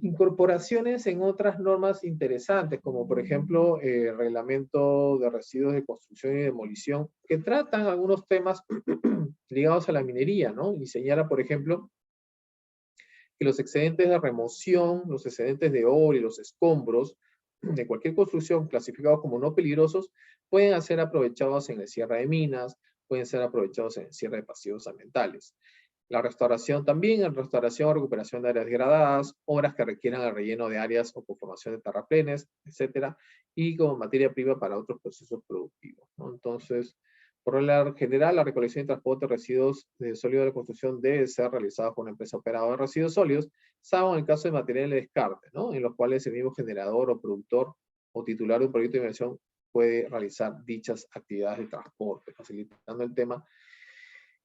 incorporaciones en otras normas interesantes, como por ejemplo el reglamento de residuos de construcción y demolición, que tratan algunos temas ligados a la minería, ¿no? Y señala, por ejemplo, que los excedentes de remoción, los excedentes de oro y los escombros de cualquier construcción clasificados como no peligrosos pueden ser aprovechados en el cierre de minas, pueden ser aprovechados en el cierre de pasivos ambientales. La restauración también, en restauración o recuperación de áreas degradadas, obras que requieran el relleno de áreas o conformación de terraplenes, etcétera, y como materia prima para otros procesos productivos, ¿no? Entonces, por regla general, la recolección y transporte de residuos sólidos de la construcción debe ser realizada por una empresa operadora de residuos sólidos, salvo en el caso de materiales de descarte, ¿no? En los cuales el mismo generador o productor o titular de un proyecto de inversión puede realizar dichas actividades de transporte, facilitando el tema.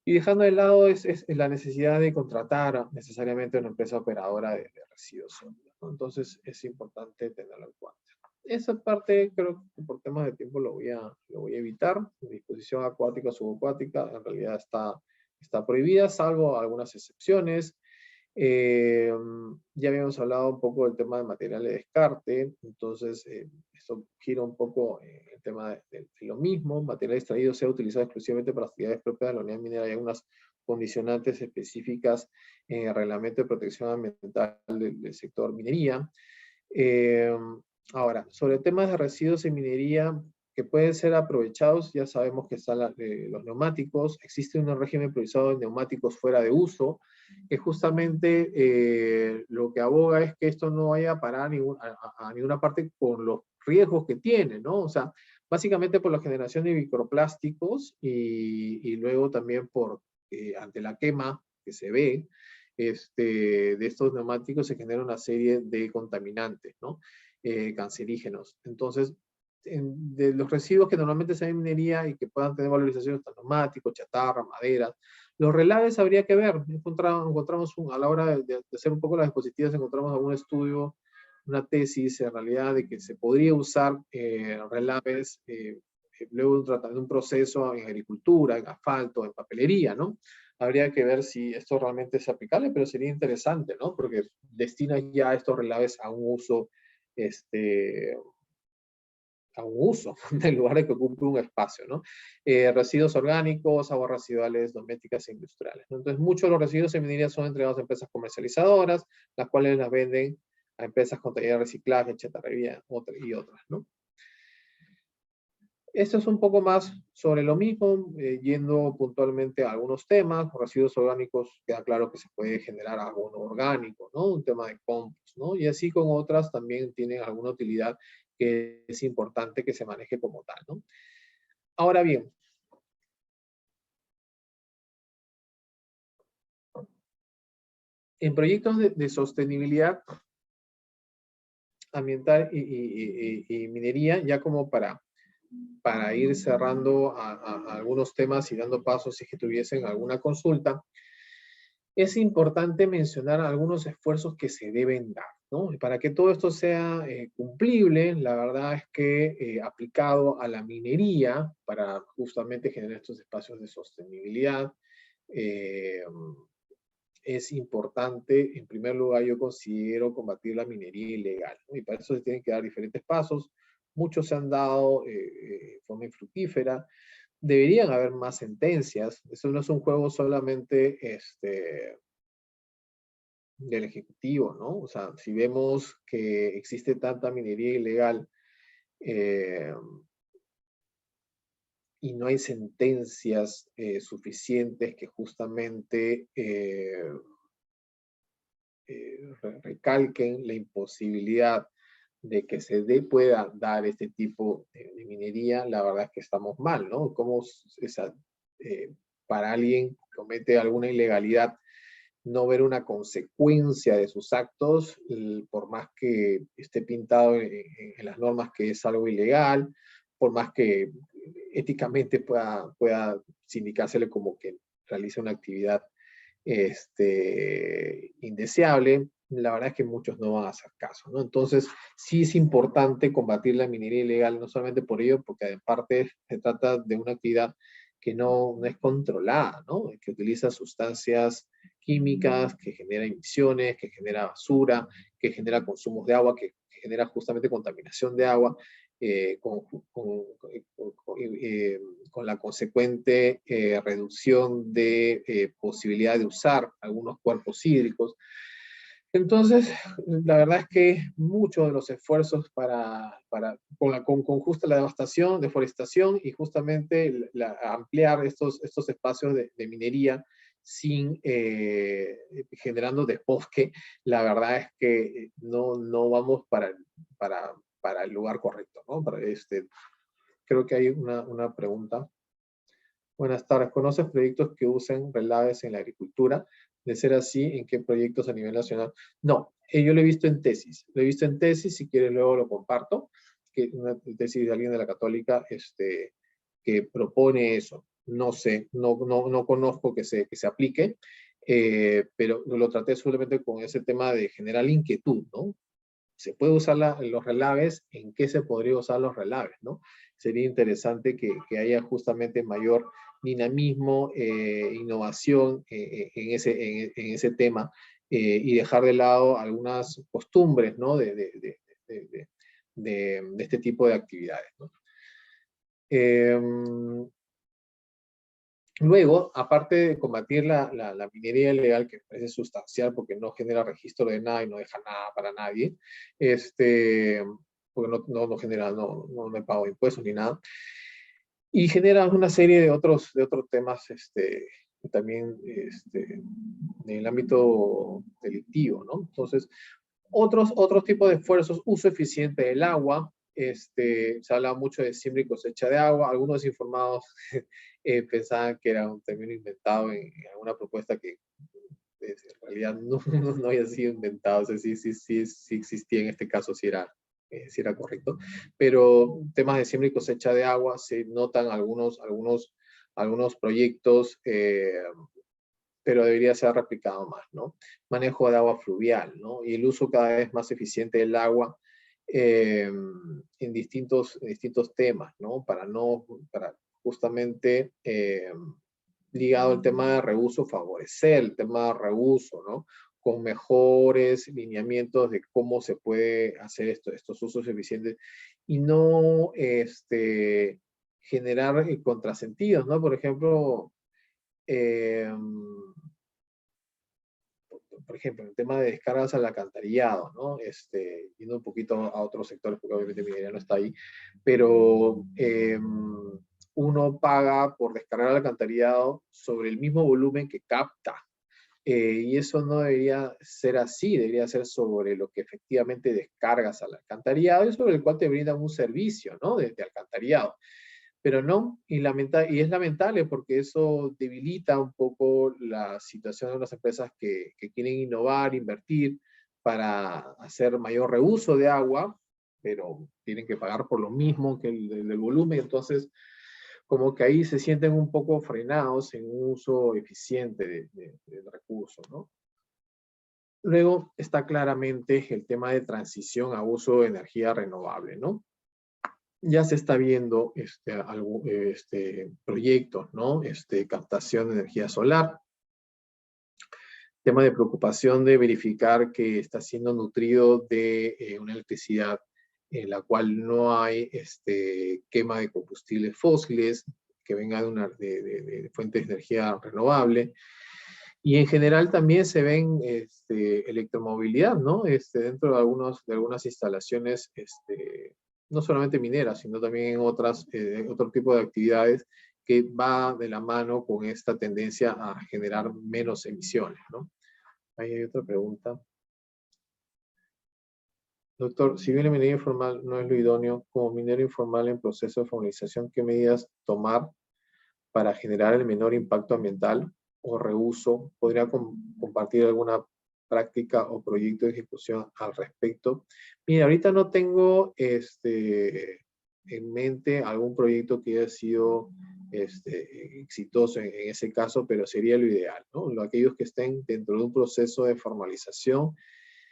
Y dejando de lado es la necesidad de contratar necesariamente una empresa operadora de residuos sólidos, ¿no? Entonces es importante tenerlo en cuenta. Esa parte creo que por temas de tiempo lo voy a evitar. La disposición acuática o subacuática en realidad está prohibida, salvo algunas excepciones. Ya habíamos hablado un poco del tema de material de descarte, entonces esto gira un poco el tema de lo mismo. Material extraído sea utilizado exclusivamente para actividades propias de la unidad minera. Hay algunas condicionantes específicas en el reglamento de protección ambiental del sector minería. Ahora, sobre temas de residuos en minería que pueden ser aprovechados, ya sabemos que están los neumáticos. Existe un régimen priorizado de neumáticos fuera de uso, que justamente lo que aboga es que esto no vaya a parar a ninguna parte con los riesgos que tiene, ¿no? O sea, básicamente por la generación de microplásticos y luego también ante la quema que se ve de estos neumáticos se genera una serie de contaminantes, ¿no? Cancerígenos. Entonces, de los residuos que normalmente se ven en minería y que puedan tener valorización, neumáticos, chatarra, madera, los relaves habría que ver. Encontramos a la hora de hacer un poco las diapositivas, encontramos algún estudio, una tesis en realidad de que se podría usar relaves luego de un proceso en agricultura, en asfalto, en papelería, ¿no? Habría que ver si esto realmente es aplicable, pero sería interesante, ¿no? Porque destina ya estos relaves a un uso, en lugar de que ocupe un espacio, ¿no? Residuos orgánicos, aguas residuales domésticas e industriales, ¿no? Entonces, muchos de los residuos en minería son entregados a empresas comercializadoras, las cuales las venden a empresas con taller de reciclaje, chatarrería y otras, ¿no? Esto es un poco más sobre lo mismo, yendo puntualmente a algunos temas. Con residuos orgánicos queda claro que se puede generar abono orgánico, ¿no? Un tema de compost, ¿no? Y así con otras también tienen alguna utilidad que es importante que se maneje como tal, ¿no? Ahora bien, en proyectos de sostenibilidad ambiental y minería, ya como para ir cerrando a algunos temas y dando pasos si que tuviesen alguna consulta, es importante mencionar algunos esfuerzos que se deben dar, ¿no? Y para que todo esto sea cumplible, la verdad es que aplicado a la minería, para justamente generar estos espacios de sostenibilidad, es importante, en primer lugar, yo considero combatir la minería ilegal, ¿no? Y para eso se tienen que dar diferentes pasos. Muchos se han dado de forma infructífera. deberían haber más sentencias. Eso no es un juego solamente del Ejecutivo, ¿no? O sea, si vemos que existe tanta minería ilegal y no hay sentencias suficientes que justamente recalquen la imposibilidad de que pueda dar este tipo de minería, la verdad es que estamos mal, ¿no? Como para alguien que comete alguna ilegalidad, no ver una consecuencia de sus actos, por más que esté pintado en las normas que es algo ilegal, por más que éticamente pueda sindicársele como que realiza una actividad indeseable, la verdad es que muchos no van a hacer caso, ¿no? Entonces, sí es importante combatir la minería ilegal, no solamente por ello, porque aparte se trata de una actividad que no es controlada, ¿no? Que utiliza sustancias químicas, que genera emisiones, que genera basura, que genera consumos de agua, que genera justamente contaminación de agua, con la consecuente reducción de posibilidad de usar algunos cuerpos hídricos. Entonces, la verdad es que muchos de los esfuerzos con justa la deforestación y justamente ampliar estos espacios de minería sin generando desbosque, la verdad es que no vamos para el lugar correcto, ¿no? Creo que hay una pregunta. Buenas tardes. ¿Conoces proyectos que usen relaves en la agricultura? De ser así, ¿en qué proyectos a nivel nacional? No, yo lo he visto en tesis. Lo he visto en tesis, si quieres luego lo comparto, que una tesis de alguien de la Católica que propone eso. No sé, no conozco que se aplique, pero lo traté solamente con ese tema de generar inquietud, ¿no? ¿Se puede usar los relaves? ¿En qué se podría usar los relaves, no? Sería interesante que haya justamente mayor dinamismo, innovación en ese tema y dejar de lado algunas costumbres, ¿no? de este tipo de actividades, ¿no? Luego, aparte de combatir la minería ilegal, que es sustancial porque no genera registro de nada y no deja nada para nadie, porque no genera, no me pago impuestos ni nada, y genera una serie de otros temas también en el ámbito delictivo, ¿no? Entonces, otros tipos de esfuerzos, uso eficiente del agua, se habla mucho de siembra y cosecha de agua, algunos informados pensaban que era un término inventado en alguna propuesta que en realidad no había sido inventado, o sea, sí existía en este caso, sí era correcto, pero temas de siembra y cosecha de agua se notan algunos proyectos, pero debería ser replicado más, ¿no? Manejo de agua fluvial, ¿no? Y el uso cada vez más eficiente del agua en distintos temas, ¿no? Para justamente ligado al tema de reuso, favorecer el tema de reuso, ¿no? Con mejores lineamientos de cómo se puede hacer estos usos eficientes y no generar contrasentidos, ¿no? Por ejemplo, el tema de descargas al alcantarillado, ¿no? Yendo un poquito a otros sectores, porque obviamente minería no está ahí, pero uno paga por descargar al alcantarillado sobre el mismo volumen que capta. Y eso no debería ser así, debería ser sobre lo que efectivamente descargas al alcantarillado y sobre el cual te brindan un servicio, ¿no? De alcantarillado. Pero no, y es lamentable porque eso debilita un poco la situación de las empresas que quieren innovar, invertir para hacer mayor reuso de agua, pero tienen que pagar por lo mismo que el volumen, entonces como que ahí se sienten un poco frenados en un uso eficiente del recurso, ¿no? Luego está claramente el tema de transición a uso de energía renovable, ¿no? Ya se está viendo proyectos, ¿no? Captación de energía solar. Tema de preocupación de verificar que está siendo nutrido de una electricidad en la cual no hay quema de combustibles fósiles, que venga de fuentes de energía renovable. Y en general también se ven electromovilidad, ¿no? Dentro de algunas instalaciones, no solamente mineras, sino también en otro tipo de actividades que va de la mano con esta tendencia a generar menos emisiones, ¿no? Ahí hay otra pregunta. Doctor, si bien la minería informal no es lo idóneo, como minero informal en proceso de formalización, ¿qué medidas tomar para generar el menor impacto ambiental o reuso? ¿Podría compartir alguna práctica o proyecto de ejecución al respecto? Mira, ahorita no tengo en mente algún proyecto que haya sido exitoso en ese caso, pero sería lo ideal, ¿no? Aquellos que estén dentro de un proceso de formalización,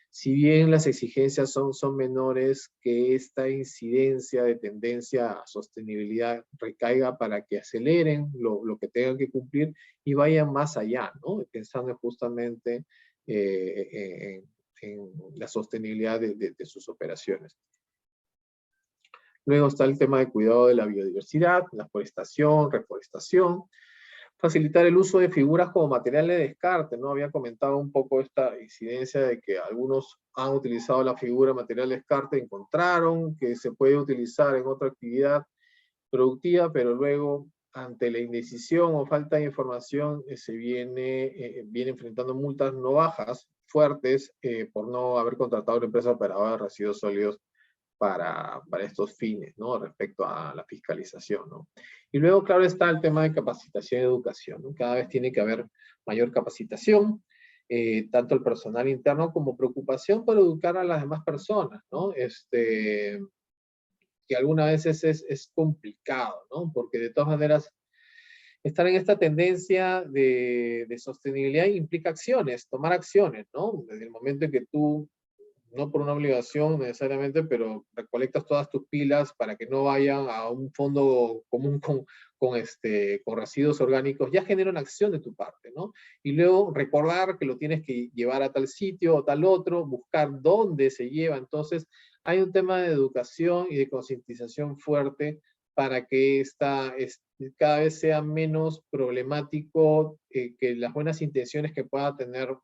si bien las exigencias son menores, que esta incidencia de tendencia a sostenibilidad recaiga para que aceleren lo que tengan que cumplir y vayan más allá, ¿no? Pensando justamente en la sostenibilidad de sus operaciones. Luego está el tema de cuidado de la biodiversidad, la forestación, reforestación. Facilitar el uso de figuras como material de descarte, ¿no? Había comentado un poco esta incidencia de que algunos han utilizado la figura material de descarte, encontraron que se puede utilizar en otra actividad productiva, pero luego, ante la indecisión o falta de información, se viene enfrentando multas no bajas, fuertes, por no haber contratado a una empresa operadora de residuos sólidos para estos fines, ¿no? Respecto a la fiscalización, ¿no? Y luego, claro, está el tema de capacitación y educación, ¿no? Cada vez tiene que haber mayor capacitación, tanto el personal interno como preocupación por educar a las demás personas, ¿no? Que algunas veces es complicado, ¿no? Porque de todas maneras, estar en esta tendencia de sostenibilidad implica acciones, tomar acciones, ¿no? Desde el momento en que tú, no por una obligación necesariamente, pero recolectas todas tus pilas para que no vayan a un fondo común con residuos orgánicos, ya genera una acción de tu parte, ¿no? Y luego recordar que lo tienes que llevar a tal sitio o tal otro, buscar dónde se lleva. Entonces, hay un tema de educación y de concientización fuerte para que cada vez sea menos problemático, que las buenas intenciones que pueda tener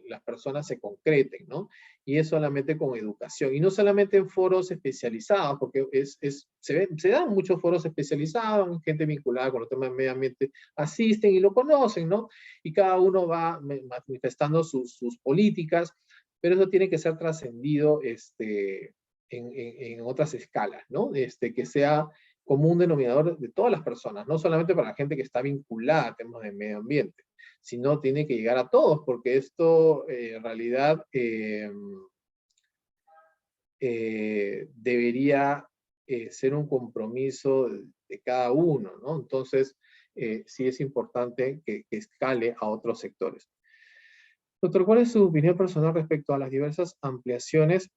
las personas se concreten, ¿no? Y es solamente con educación, y no solamente en foros especializados, porque se dan muchos foros especializados, gente vinculada con los temas de medio ambiente, asisten y lo conocen, ¿no? Y cada uno va manifestando sus políticas, pero eso tiene que ser trascendido en otras escalas, ¿no? Que sea como un denominador de todas las personas, no solamente para la gente que está vinculada a temas de medio ambiente, sino tiene que llegar a todos, porque esto en realidad debería ser un compromiso de cada uno, ¿no? Entonces, sí es importante que escale a otros sectores. Doctor, ¿cuál es su opinión personal respecto a las diversas ampliaciones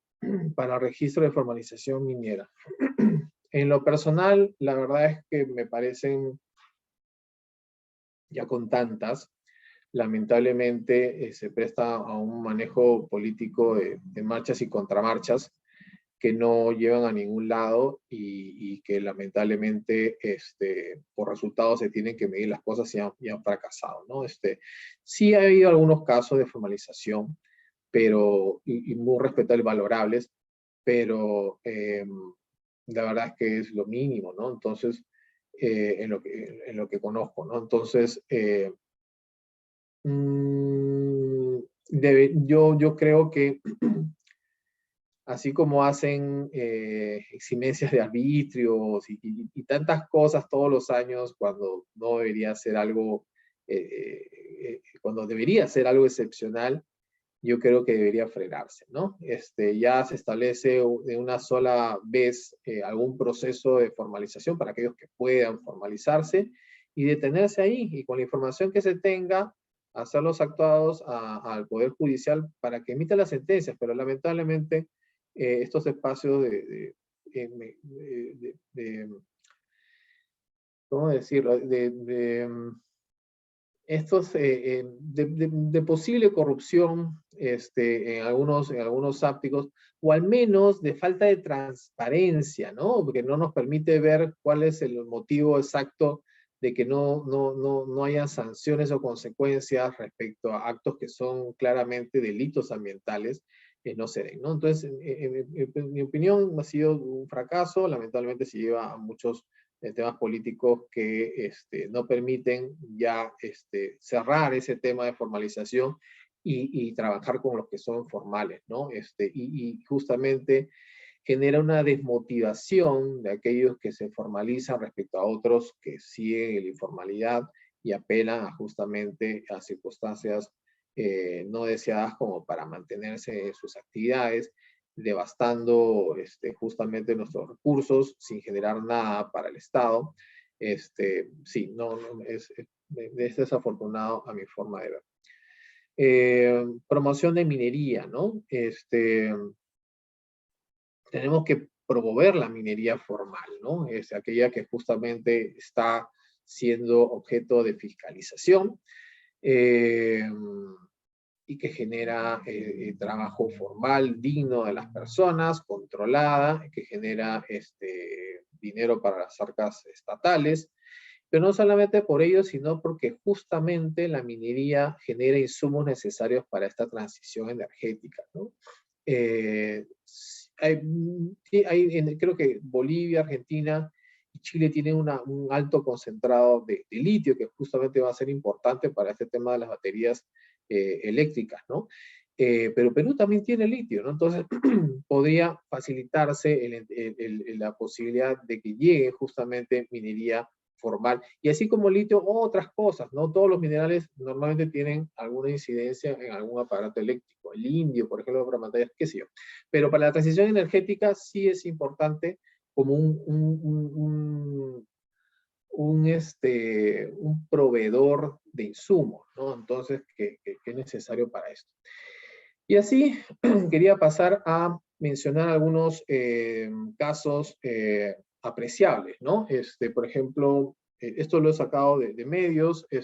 para registro de formalización minera? En lo personal, la verdad es que me parecen, ya con tantas, lamentablemente se presta a un manejo político de marchas y contramarchas que no llevan a ningún lado y que lamentablemente por resultados se tienen que medir las cosas y han fracasado, ¿no? Sí ha habido algunos casos de formalización, pero, y muy respetables, valorables, pero la verdad es que es lo mínimo, ¿no? Entonces, en lo que conozco, ¿no? Entonces, yo creo que así como hacen eximencias de arbitrios y tantas cosas todos los años cuando no debería ser algo, cuando debería ser algo excepcional, yo creo que debería frenarse, ¿no? Ya se establece de una sola vez algún proceso de formalización para aquellos que puedan formalizarse y detenerse ahí, y con la información que se tenga, hacer los actuados al Poder Judicial para que emita las sentencias, pero lamentablemente estos espacios ¿cómo decirlo? De posible corrupción en algunos ápticos, o al menos de falta de transparencia, ¿no? Porque no nos permite ver cuál es el motivo exacto de que no haya sanciones o consecuencias respecto a actos que son claramente delitos ambientales, no se den, ¿no? Entonces, en mi opinión, ha sido un fracaso. Lamentablemente se lleva a muchos temas políticos que no permiten ya cerrar ese tema de formalización y trabajar con los que son formales, ¿no? Y justamente genera una desmotivación de aquellos que se formalizan respecto a otros que siguen la informalidad y apelan justamente a circunstancias no deseadas como para mantenerse en sus actividades, devastando justamente nuestros recursos sin generar nada para el Estado. Sí, es desafortunado a mi forma de ver. Promoción de minería, ¿no? Tenemos que promover la minería formal, ¿no? Es aquella que justamente está siendo objeto de fiscalización y que genera trabajo formal, digno de las personas, controlada, que genera dinero para las arcas estatales, pero no solamente por ello, sino porque justamente la minería genera insumos necesarios para esta transición energética, ¿no? Creo que Bolivia, Argentina y Chile tienen un alto concentrado de litio que justamente va a ser importante para este tema de las baterías eléctricas, ¿no? Pero Perú también tiene litio, ¿no? Entonces podría facilitarse la posibilidad de que llegue justamente minería formal. Y así como litio, otras cosas, ¿no? Todos los minerales normalmente tienen alguna incidencia en algún aparato eléctrico. El indio, por ejemplo, para pantallas, qué sé yo. Pero para la transición energética sí es importante como un proveedor de insumos, ¿no? Entonces, que es necesario para esto. Y así quería pasar a mencionar algunos casos apreciables, ¿no? Por ejemplo, esto lo he sacado de medios, y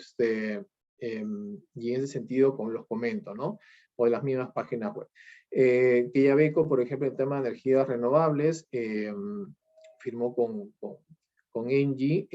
en ese sentido con los comento, ¿no? O de las mismas páginas web. Quellaveco, por ejemplo, en tema de energías renovables, firmó con Engie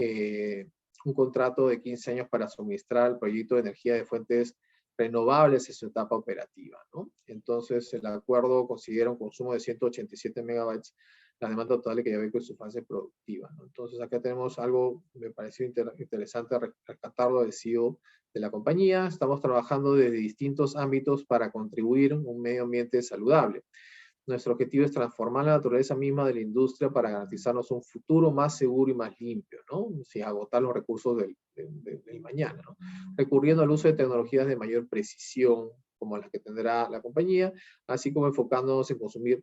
un contrato de 15 años para suministrar el proyecto de energía de fuentes renovables en su etapa operativa, ¿no? Entonces, el acuerdo considera un consumo de 187 megabytes, la demanda total de Quellaveco en su fase productiva, ¿no? Entonces, acá tenemos algo, me pareció interesante rescatarlo del CEO de la compañía. Estamos trabajando desde distintos ámbitos para contribuir a un medio ambiente saludable. Nuestro objetivo es transformar la naturaleza misma de la industria para garantizarnos un futuro más seguro y más limpio, ¿no? Sin agotar los recursos del mañana, ¿no? Recurriendo al uso de tecnologías de mayor precisión, como las que tendrá la compañía, así como enfocándonos en consumir.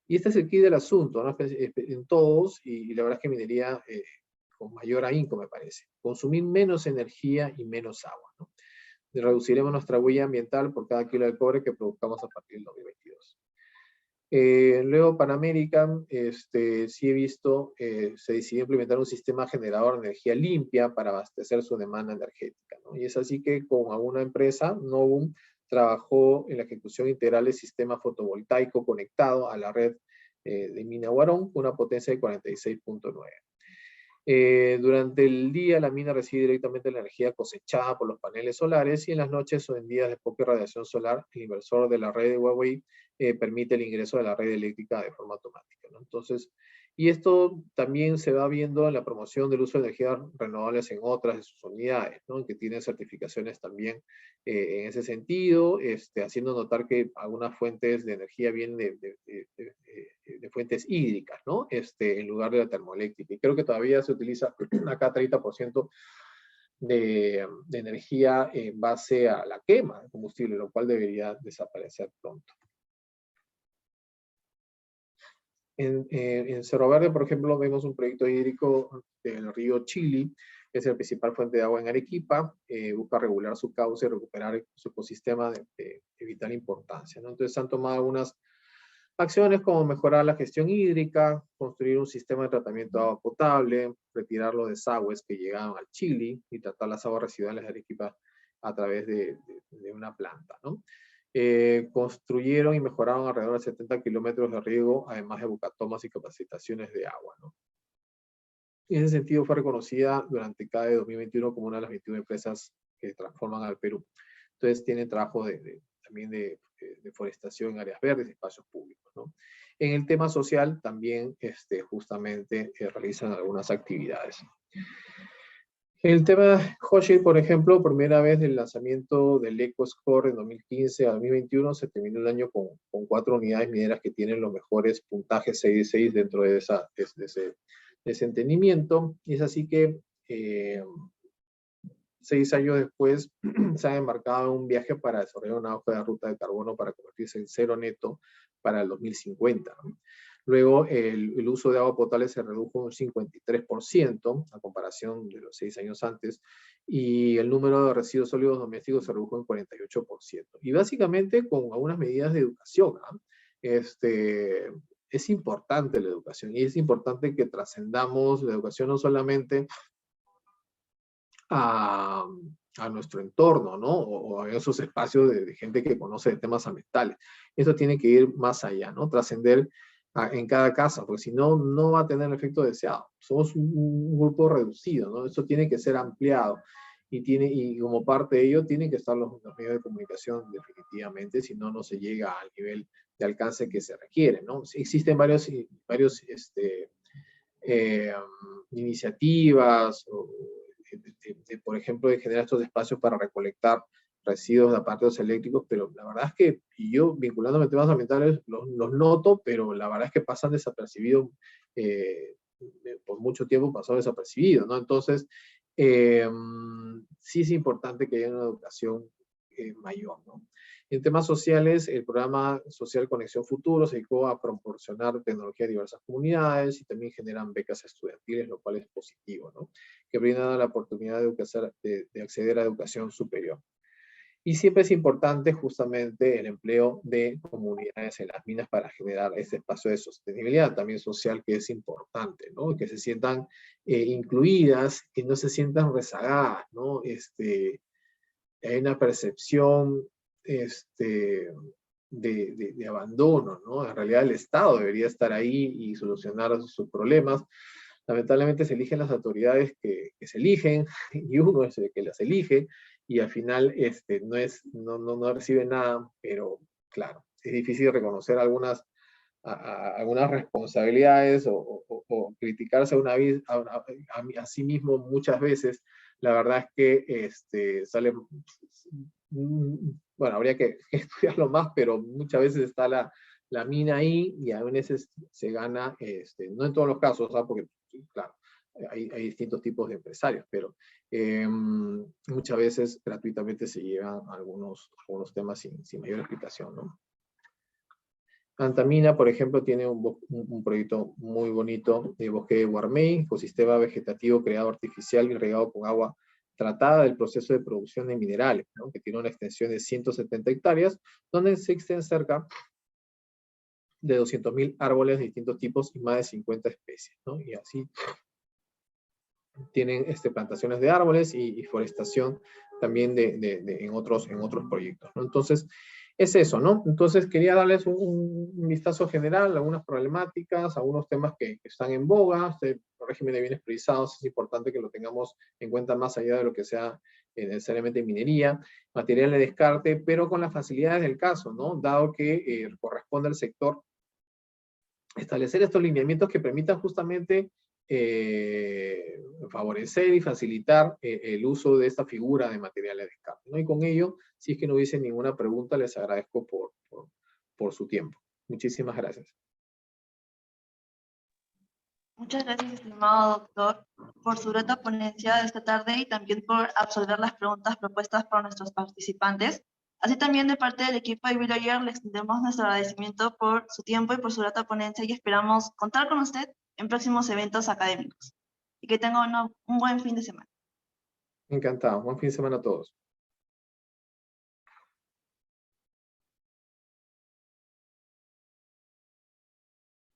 Y este es el key del asunto, ¿no? En todos, y la verdad es que minería con mayor ahínco, me parece. Consumir menos energía y menos agua, ¿no? Reduciremos nuestra huella ambiental por cada kilo de cobre que produzcamos a partir del 2022. Luego Panamerican, sí he visto, se decidió implementar un sistema generador de energía limpia para abastecer su demanda energética, ¿no? Y es así que con alguna empresa, Novum, trabajó en la ejecución integral del sistema fotovoltaico conectado a la red de Mina Huarón con una potencia de 46.9. Durante el día la mina recibe directamente la energía cosechada por los paneles solares y en las noches o en días de poca radiación solar, el inversor de la red de Huawei permite el ingreso de la red eléctrica de forma automática, ¿no? Entonces, y esto también se va viendo en la promoción del uso de energías renovables en otras de sus unidades, ¿no? Que tienen certificaciones también en ese sentido, haciendo notar que algunas fuentes de energía vienen de fuentes hídricas, ¿no? En lugar de la termoeléctrica. Y creo que todavía se utiliza acá 30% de energía en base a la quema de combustible, lo cual debería desaparecer pronto. En Cerro Verde, por ejemplo, vemos un proyecto hídrico del río Chili, que es el principal fuente de agua en Arequipa, busca regular su cauce y recuperar su ecosistema de vital importancia, ¿no? Entonces, han tomado algunas acciones como mejorar la gestión hídrica, construir un sistema de tratamiento de agua potable, retirar los desagües que llegaban al Chili y tratar las aguas residuales de Arequipa a través de una planta, ¿no? Construyeron y mejoraron alrededor de 70 kilómetros de riego, además de bucatomas y capacitaciones de agua, ¿no? En ese sentido fue reconocida durante CADE 2021 como una de las 21 empresas que transforman al Perú. Entonces tiene trabajo también de deforestación en áreas verdes y espacios públicos, ¿no? En el tema social también justamente realizan algunas actividades. El tema Hochschild, por ejemplo, primera vez del lanzamiento del EcoScore en 2015 a 2021, se terminó el año con 4 unidades mineras que tienen los mejores puntajes 6 de 6 dentro de ese entendimiento. Y es así que 6 años después se han embarcado en un viaje para desarrollar una hoja de ruta de carbono para convertirse en cero neto para el 2050, ¿no? Luego, el uso de agua potable se redujo un 53% a comparación de los 6 años antes, y el número de residuos sólidos domésticos se redujo en 48%. Y básicamente con algunas medidas de educación, ¿no? Es importante la educación, y es importante que trascendamos la educación no solamente a nuestro entorno, ¿no? O a esos espacios de gente que conoce de temas ambientales. Esto tiene que ir más allá, ¿no? Trascender en cada casa, porque si no, no va a tener el efecto deseado. Somos un grupo reducido, ¿no? Esto tiene que ser ampliado, y como parte de ello tienen que estar los medios de comunicación definitivamente, si no, no se llega al nivel de alcance que se requiere, ¿no? Existen varios iniciativas, por ejemplo, de generar estos espacios para recolectar residuos de aparatos eléctricos, pero la verdad es que, y yo vinculándome a temas ambientales los noto, pero la verdad es que pasan desapercibidos, por mucho tiempo pasó desapercibido, ¿no? Entonces, sí es importante que haya una educación mayor, ¿no? En temas sociales, el programa social Conexión Futuro se dedicó a proporcionar tecnología a diversas comunidades y también generan becas estudiantiles, lo cual es positivo, ¿no? Que brindan la oportunidad de acceder a educación superior. Y siempre es importante justamente el empleo de comunidades en las minas para generar este espacio de sostenibilidad también social, que es importante, ¿no? Que se sientan incluidas, que no se sientan rezagadas, ¿no? Hay una percepción de abandono, ¿no? En realidad el Estado debería estar ahí y solucionar sus problemas. Lamentablemente se eligen las autoridades que se eligen, y uno es el que las elige, y al final no recibe nada, pero claro, es difícil reconocer algunas responsabilidades o criticarse a sí mismo muchas veces. La verdad es que sale, bueno, habría que estudiarlo más, pero muchas veces está la mina ahí, y a veces se gana, no en todos los casos, ¿sabes? Porque, claro, hay distintos tipos de empresarios, pero muchas veces gratuitamente se llevan algunos temas sin mayor explicación, ¿no? Antamina, por ejemplo, tiene un proyecto muy bonito de bosque de Guarmey, ecosistema vegetativo creado artificial y regado con agua tratada del proceso de producción de minerales, ¿no? Que tiene una extensión de 170 hectáreas, donde existen cerca de 200.000 árboles de distintos tipos y más de 50 especies, ¿no? Y así tienen plantaciones de árboles y forestación también en otros proyectos, ¿no? Entonces, es eso, ¿no? Entonces, quería darles un vistazo general a algunas problemáticas, a algunos temas que están en boga. Este régimen de bienes priorizados es importante que lo tengamos en cuenta más allá de lo que sea necesariamente minería, material de descarte, pero con las facilidades del caso, ¿no? Dado que corresponde al sector establecer estos lineamientos que permitan justamente favorecer y facilitar el uso de esta figura de materiales de descarte, ¿no? Y con ello, si es que no hubiese ninguna pregunta, les agradezco por su tiempo. Muchísimas gracias. Muchas gracias, estimado doctor, por su grata ponencia de esta tarde y también por absolver las preguntas propuestas por nuestros participantes. Así también de parte del equipo de BioYear le extendemos nuestro agradecimiento por su tiempo y por su grata ponencia, y esperamos contar con usted en próximos eventos académicos. Y que tenga un buen fin de semana. Encantado. Buen fin de semana a todos.